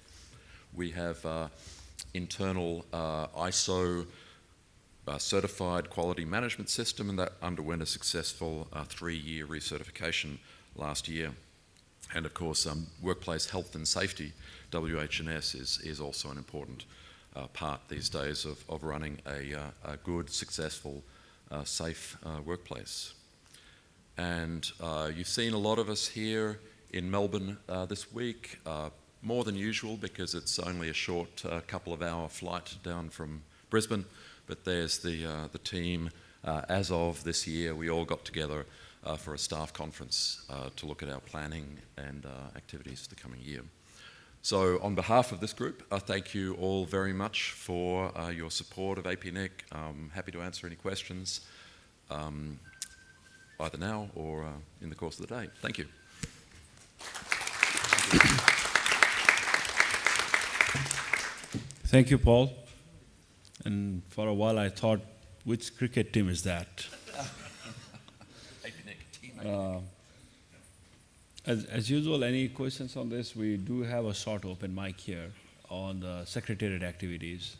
We have internal ISO certified quality management system, and that underwent a successful 3-year recertification last year. And of course, workplace health and safety, WH&S, is also an important part these days of running a good, successful, safe workplace. And you've seen a lot of us here in Melbourne this week, more than usual because it's only a short couple of hour flight down from Brisbane, but there's the team. As of this year, we all got together for a staff conference to look at our planning and activities for the coming year. So on behalf of this group, thank you all very much for your support of APNIC. I'm happy to answer any questions either now or in the course of the day. Thank you. Thank you, Paul. And for a while I thought, which cricket team is that? As usual, any questions on this? We do have a short open mic here on the Secretariat activities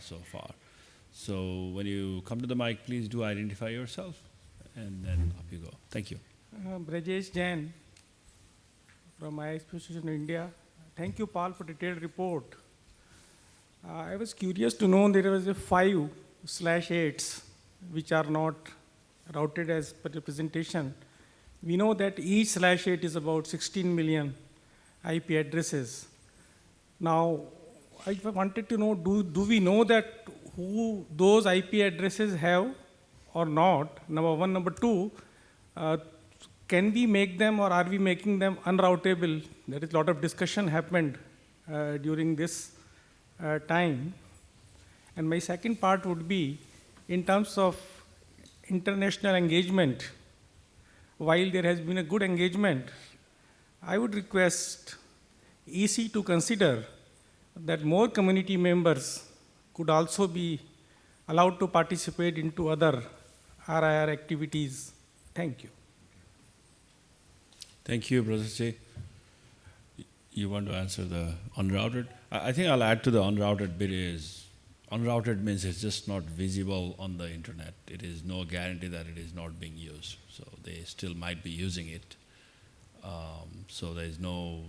so far. So when you come to the mic, please do identify yourself, and then up you go. Thank you. Brajesh Jain from ISP Association India. Thank you, Paul, for detailed report. I was curious to know there was a 5/8s which are not routed as per the presentation. We know that each /8 is about 16 million IP addresses. Now, I wanted to know, do we know that who those IP addresses have or not? Number one. Number two, can we make them or are we making them unroutable? There is a lot of discussion happened during this time. And my second part would be, in terms of international engagement, while there has been a good engagement, I would request EC to consider that more community members could also be allowed to participate into other RIR activities. Thank you. Thank you, Brother J. You want to answer the unrouted? I think I'll add to the unrouted bit is, unrouted means it's just not visible on the internet. It is no guarantee that it is not being used. So they still might be using it. So there is no,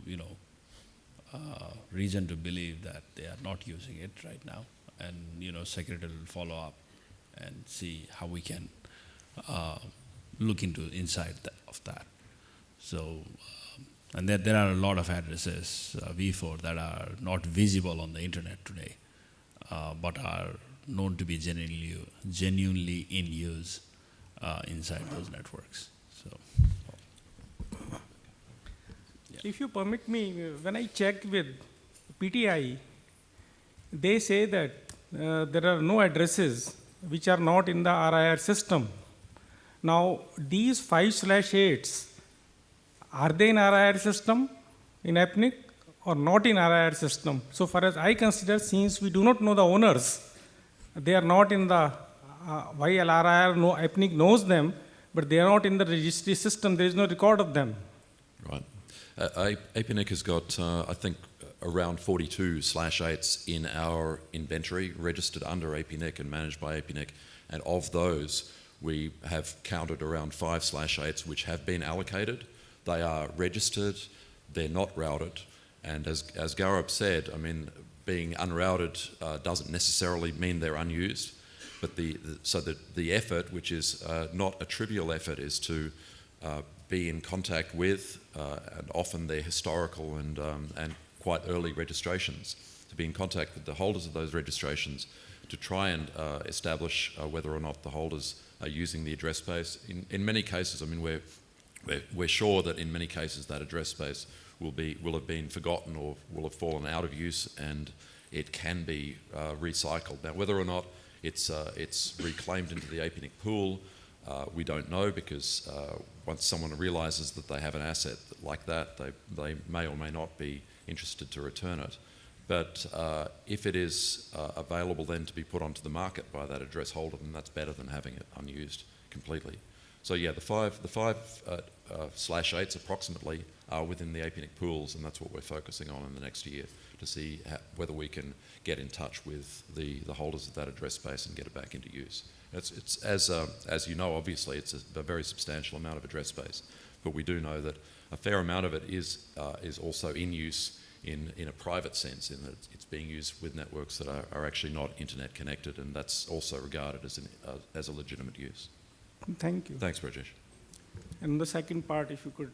reason to believe that they are not using it right now. And, Secretary will follow up and see how we can look into inside of that. So, and there are a lot of addresses, V4, that are not visible on the internet today, but are known to be genuinely in use inside those networks. So, yeah. If you permit me, when I checked with PTI, they say that there are no addresses which are not in the RIR system. Now, these 5/8s, are they in RIR system in APNIC or not in RIR system? So far as I consider, since we do not know the owners, they are not in the, while RIR, APNIC knows them, but they are not in the registry system. There is no record of them. Right. APNIC has got, I think, around 42/8s in our inventory registered under APNIC and managed by APNIC. And of those, we have counted around 5/8s which have been allocated. They are registered, they're not routed. And as Gaurav said, I mean, being unrouted doesn't necessarily mean they're unused, but the effort, which is not a trivial effort, is to be in contact with, and often they're historical and quite early registrations, to be in contact with the holders of those registrations to try and establish whether or not the holders are using the address space. In many cases, I mean, we're sure that in many cases that address space will have been forgotten or will have fallen out of use, and it can be recycled. Now, whether or not it's reclaimed into the APNIC pool, we don't know, because once someone realises that they have an asset like that, they may or may not be interested to return it. But if it is available then to be put onto the market by that address holder, then that's better than having it unused completely. So yeah, the five /8s approximately are within the APNIC pools, and that's what we're focusing on in the next year, to see whether we can get in touch with the holders of that address space and get it back into use. It's as you know, obviously, it's a very substantial amount of address space, but we do know that a fair amount of it is also in use in a private sense, in that it's being used with networks that are actually not internet connected, and that's also regarded as a legitimate use. Thank you. Thanks, Rajesh. And the second part, if you could,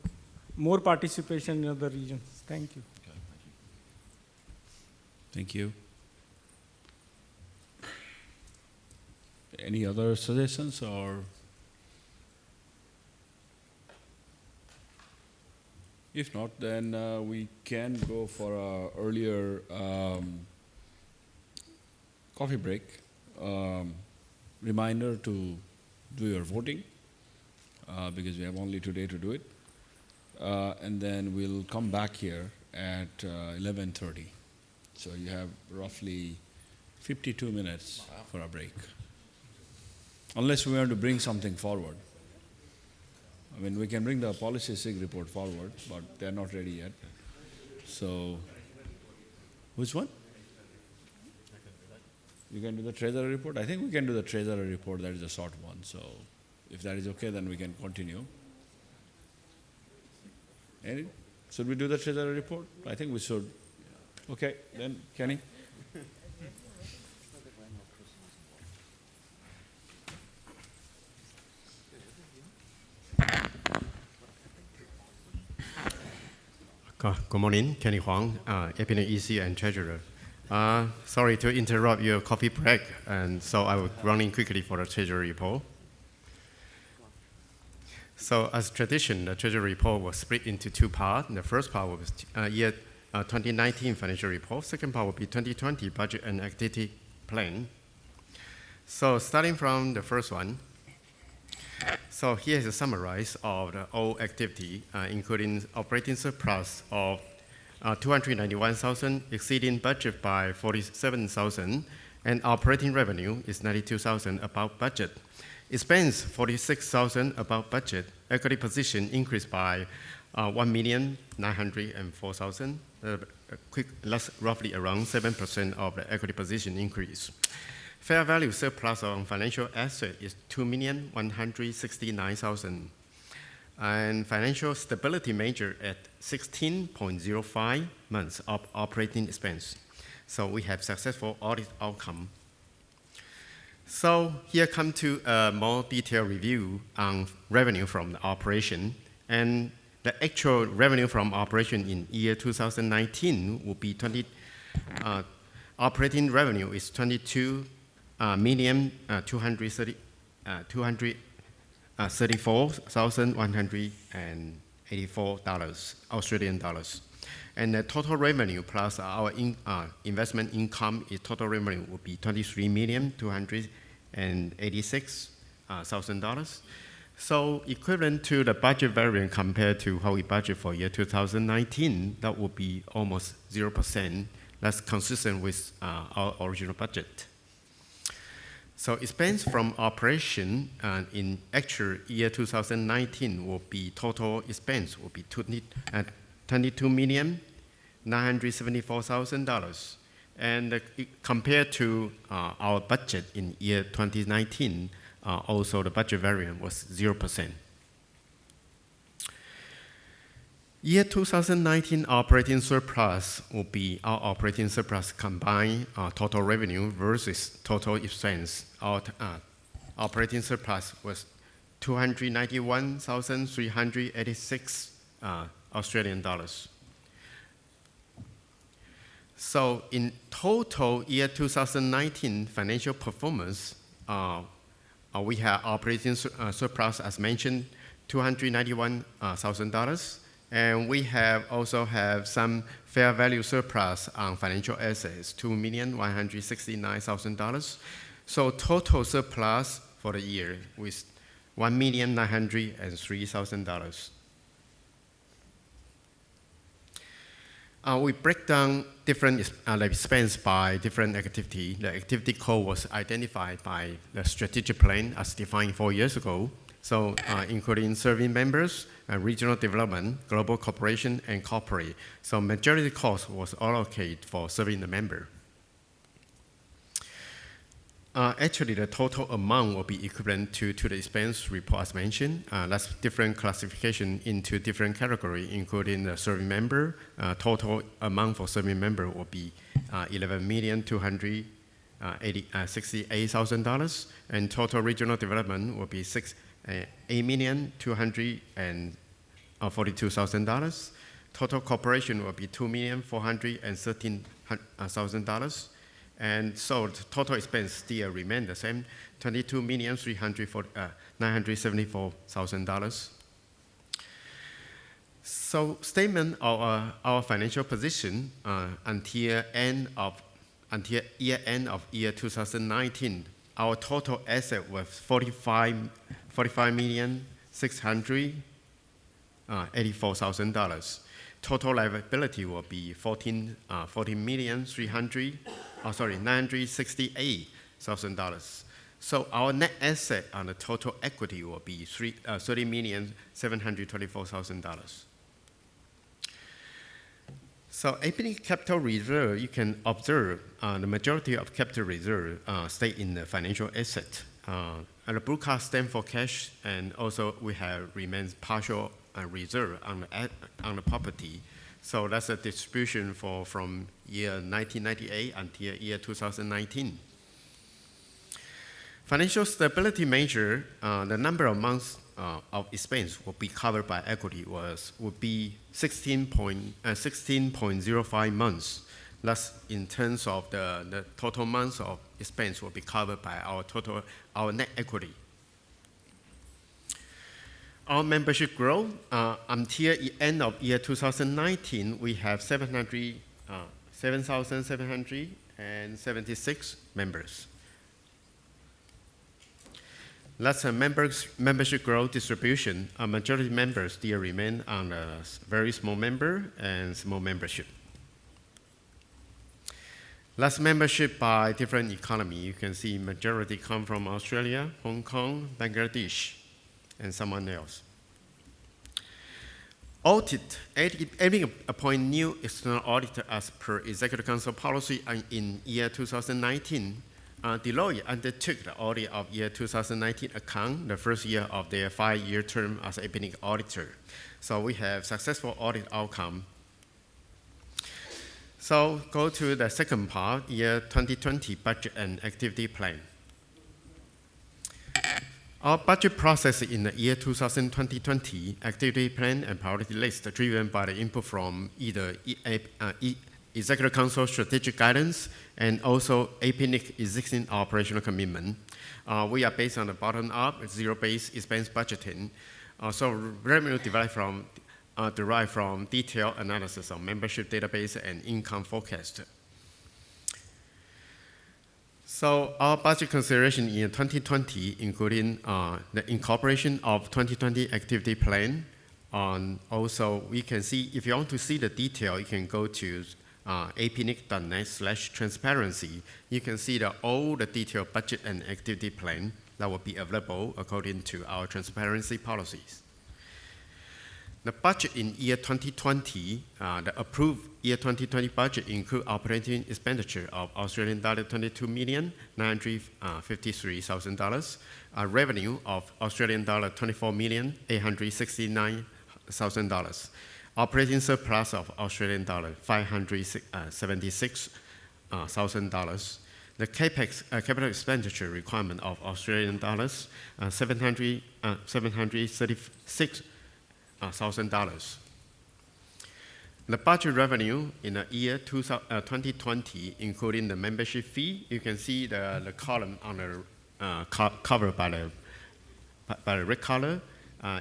more participation in other regions. Thank you. Okay, thank you. Any other suggestions, or? If not, then we can go for an earlier coffee break. Reminder to do your voting, because we have only today to do it. And then we'll come back here at 11:30. So you have roughly 52 minutes for a break. Unless we want to bring something forward. I mean, we can bring the policy SIG report forward, but they're not ready yet. So, which one? You can do the treasury report? I think we can do the treasury report. That is a short one. So, if that is okay, then we can continue. Should we do the treasury report? I think we should. Okay, then Kenny. Good morning, Kenny Huang, APNIC EC and Treasurer. Sorry to interrupt your coffee break, and so I was running quickly for the Treasury report. So as tradition, the Treasury report was split into two parts. The first part was year 2019 financial report. Second part will be 2020 budget and activity plan. So starting from the first one, so here is a summary of the all activity, including operating surplus of 291,000, exceeding budget by 47,000, and operating revenue is 92,000 above budget. Expense 46,000 above budget. Equity position increased by 1,904,000. That's roughly around 7% of the equity position increase. Fair value surplus on financial asset is 2,169,000. And financial stability measure at 16.05 months of operating expense. So we have successful audit outcome. So here come to a more detailed review on revenue from the operation. And the actual revenue from operation in year 2019 will be operating revenue is 22,234,184 Australian dollars. And the total revenue plus our investment income, total revenue will be $23,286,000. So equivalent to the budget variance compared to how we budget for year 2019, that would be almost 0%. That's consistent with our original budget. So expense from operation in actual year 2019 will be total expense will be $22,974,000. And compared to our budget in year 2019, also the budget variance was 0%. Year 2019 operating surplus will be our operating surplus combined total revenue versus total expense. Our operating surplus was 291,386 Australian dollars. So in total year 2019 financial performance, we have operating surplus, as mentioned, $291,000. And we also have some fair value surplus on financial assets, $2,169,000. So total surplus for the year was $1,903,000. We break down different expense by different activity. The activity code was identified by the strategic plan as defined 4 years ago. So including serving members, regional development, global cooperation, and corporate. So majority cost was allocated for serving the member. Actually, the total amount will be equivalent to the expense report as mentioned. That's different classification into different categories, including the serving member. Total amount for serving member will be $11,268,000, and total regional development will be $8,242,000. Total corporation will be $2,413,000. And so the total expense still remain the same, $22,974,000. So statement of our financial position until year end of year 2019, our total asset was $45,684,000. Total liability will be $968,000. So our net asset on the total equity will be $30,724,000. So APNIC capital reserve, you can observe the majority of capital reserve stay in the financial asset. And the blue card stands for cash, and also we have remains partial reserve on the property. So that's a distribution from year 1998 until year 2019. Financial stability measure, the number of months of expense will be covered by equity would be 16.05 months. That's in terms of the total months of expense will be covered by our net equity. Our membership growth until the end of year 2019, we have 7,776 members. That's a membership growth distribution. A majority members still remain on a very small member and small membership. That's membership by different economy. You can see majority come from Australia, Hong Kong, Bangladesh, and someone else. Audit, APNIC appoint new external auditor as per Executive Council policy in year 2019. Deloitte undertook the audit of year 2019 account, the first year of their 5-year term as APNIC auditor. So we have successful audit outcome. So go to the second part, year 2020 budget and activity plan. Our budget process in the year 2020 activity plan and priority list driven by the input from either Executive Council strategic guidance and also APNIC existing operational commitment. We are based on the bottom-up, zero-based expense budgeting. So revenue derived from detailed analysis of membership database and income forecast. So our budget consideration in 2020, including the incorporation of 2020 activity plan. Also, we can see, if you want to see the detail, you can go to apnic.net/transparency. You can see all the detailed budget and activity plan that will be available according to our transparency policies. The budget in year 2020, the approved year 2020 budget include operating expenditure of $22,953,000, revenue of $24,869,000, operating surplus of Australian dollar $576,000. The capex capital expenditure requirement of Australian dollars $736,000. The budget revenue in the year 2020, including the membership fee, you can see the column on the covered by the red color.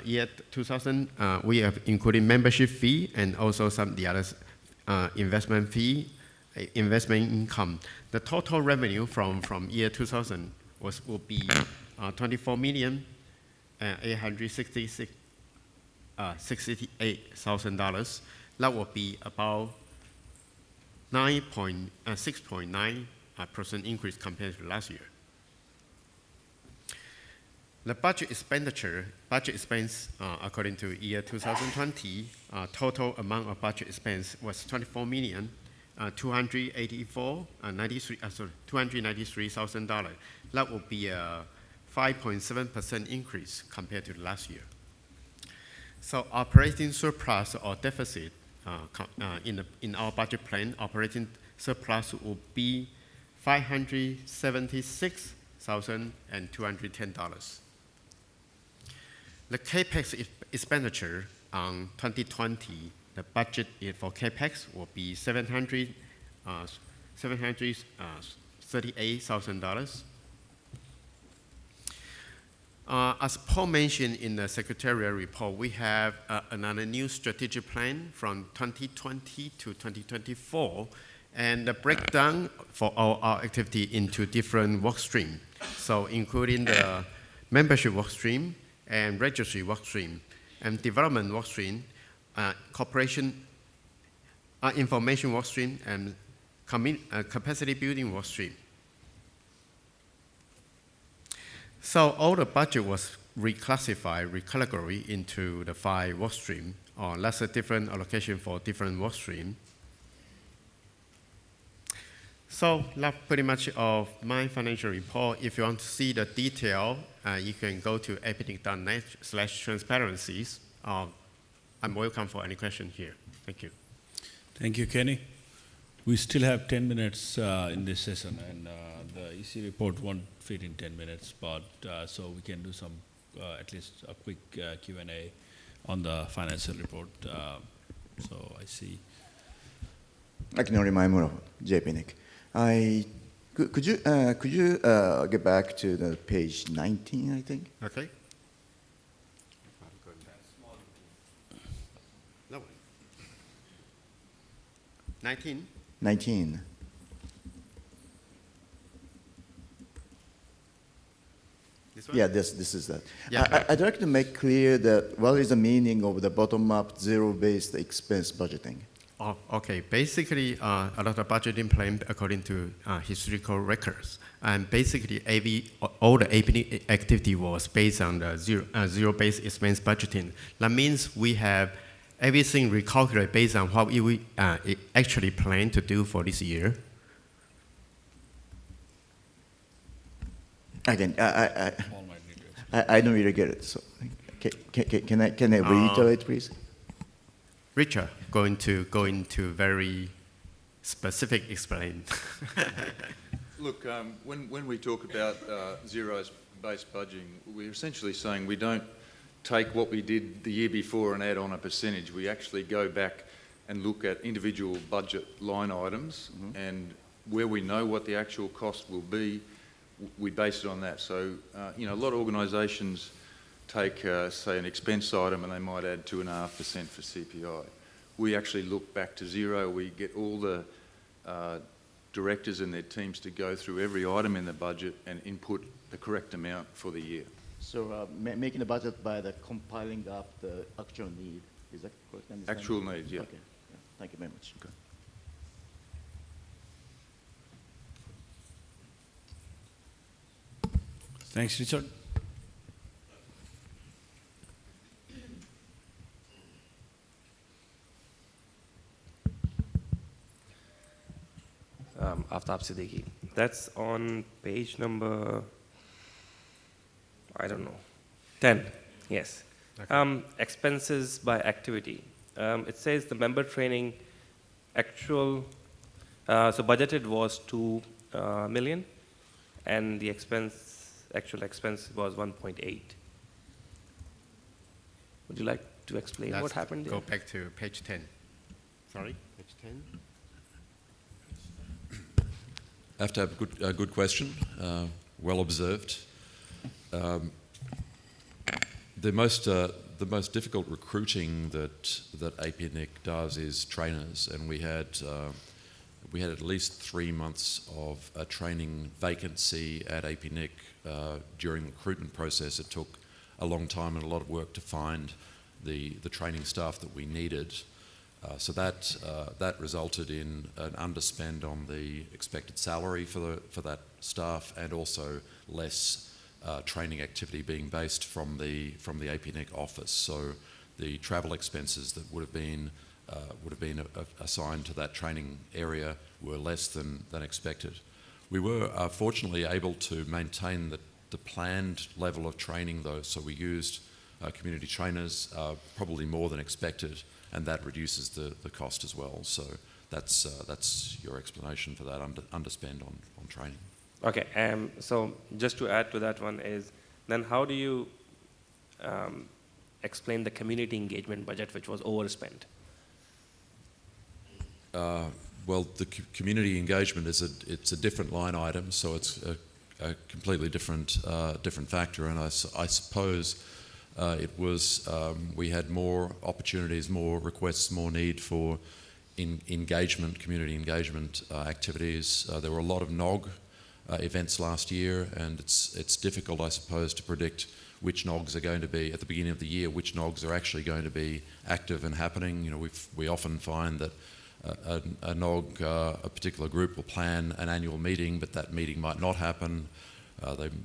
Year 2000, we have included membership fee and also some of the other investment fee, investment income. The total revenue from year 2000 will be $24,868,000. That will be about 6.9% increase compared to last year. The budget expense, according to year 2020, total amount of budget expense was $293,000. That will be a 5.7% increase compared to last year. So operating surplus or deficit in our budget plan, operating surplus will be $576,210. The capex expenditure on 2020, the budget for capex will be $738,000. As Paul mentioned in the Secretariat report, we have another new strategic plan from 2020 to 2024, and the breakdown for our activity into different work streams. So including the membership work stream and registry work stream and development work stream, corporation information work stream, and capacity building work stream. So all the budget was recategorized into the 5 work streams, or that's a different allocation for different work streams. So that's pretty much of my financial report. If you want to see the detail, you can go to apnic.net/transparencies. I'm welcome for any question here. Thank you. Thank you, Kenny. We still have 10 minutes in this session, and the EC report won't fit in 10 minutes, but so we can do some, at least a quick Q&A on the financial report. So I see. Akinori Maimuro, APNIC. Could you get back to the page 19, I think? Okay. No. 19? 19. This one? Yeah, this is that. Yeah. I'd like to make clear that what is the meaning of the bottom-up zero-based expense budgeting? Oh, okay. Basically, a lot of budgeting plan according to historical records, and basically all the APNIC activity was based on the zero-based expense budgeting. That means we have everything recalculated based on what we actually plan to do for this year. Again, I don't really get it. So, can I reiterate, please? Richard, going to very specific explain. Look, when we talk about zero-based budgeting, we're essentially saying we don't take what we did the year before and add on a percentage. We actually go back and look at individual budget line items, and where we know what the actual cost will be, we base it on that. So, a lot of organisations take, say, an expense item and they might add 2.5% for CPI. We actually look back to zero. We get all the directors and their teams to go through every item in the budget and input the correct amount for the year. So making the budget by the compiling up the actual need, is that correct? Actual needs, yeah. Okay. Yeah. Thank you very much. Okay. Thanks, Richard. Aftab Siddiqui. That's on page number, I don't know, 10, yes. Okay. Expenses by activity. it says the member training actual, so budgeted was 2 million, and the actual expense was 1.8. Would you like to explain what happened there? Go back to page 10. Sorry, page 10. I have to have a good question, well observed. The most difficult recruiting that APNIC does is trainers, and we had at least 3 months of a training vacancy at APNIC during the recruitment process. It took a long time and a lot of work to find the training staff that we needed. So that resulted in an underspend on the expected salary for that staff, and also less training activity being based from the APNIC office. So the travel expenses that would have been assigned to that training area were less than expected. We were fortunately able to maintain the planned level of training though, so we used community trainers probably more than expected, and that reduces the cost as well. So that's your explanation for that underspend on training. Okay, so just to add to that one is, then how do you explain the community engagement budget which was overspent? Well, the community engagement it's a different line item, so it's a completely different factor, and I suppose it was we had more opportunities, more requests, more need for community engagement activities. There were a lot of NOG events last year, and it's difficult, I suppose, to predict which NOGs are going to be at the beginning of the year, which NOGs are actually going to be active and happening. You know, we often find that a NOG, a particular group will plan an annual meeting, but that meeting might not happen.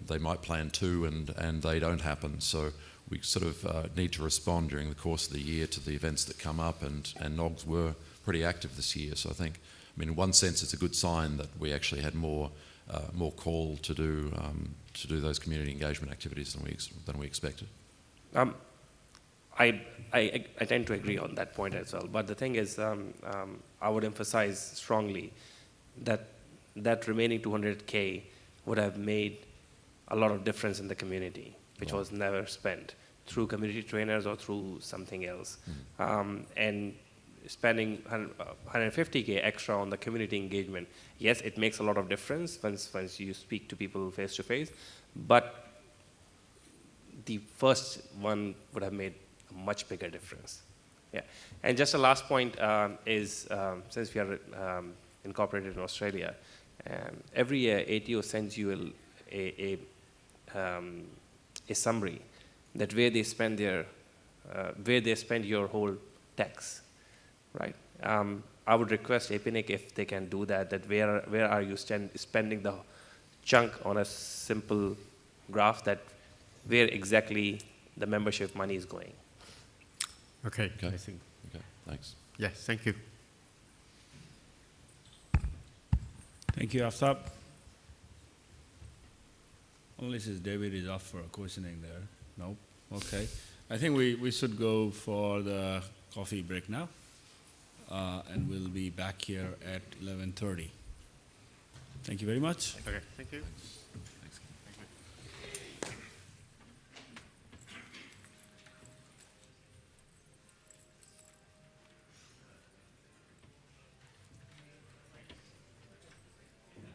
They might plan two and they don't happen. So we sort of need to respond during the course of the year to the events that come up, and NOGs were pretty active this year. So I think, in one sense, it's a good sign that we actually had more call to do those community engagement activities than we expected. I tend to agree on that point as well. But the thing is, I would emphasize strongly that remaining 200K would have made a lot of difference in the community, which was never spent through community trainers or through something else. And spending 150K extra on the community engagement, yes, it makes a lot of difference once you speak to people face to face, but the first one would have made a much bigger difference. Yeah, and just a last point is, since we are incorporated in Australia, every year ATO sends you a summary that where they spend your whole tax, right? I would request APNIC if they can do that where are you spending the chunk on a simple graph that where exactly the membership money is going. Okay. Okay. Okay. Thanks. Yes, thank you. Thank you, Aftab. Unless David is off for a questioning there. No? Okay. I think we should go for the coffee break now. And we'll be back here at 11:30. Thank you very much. Okay, thank you.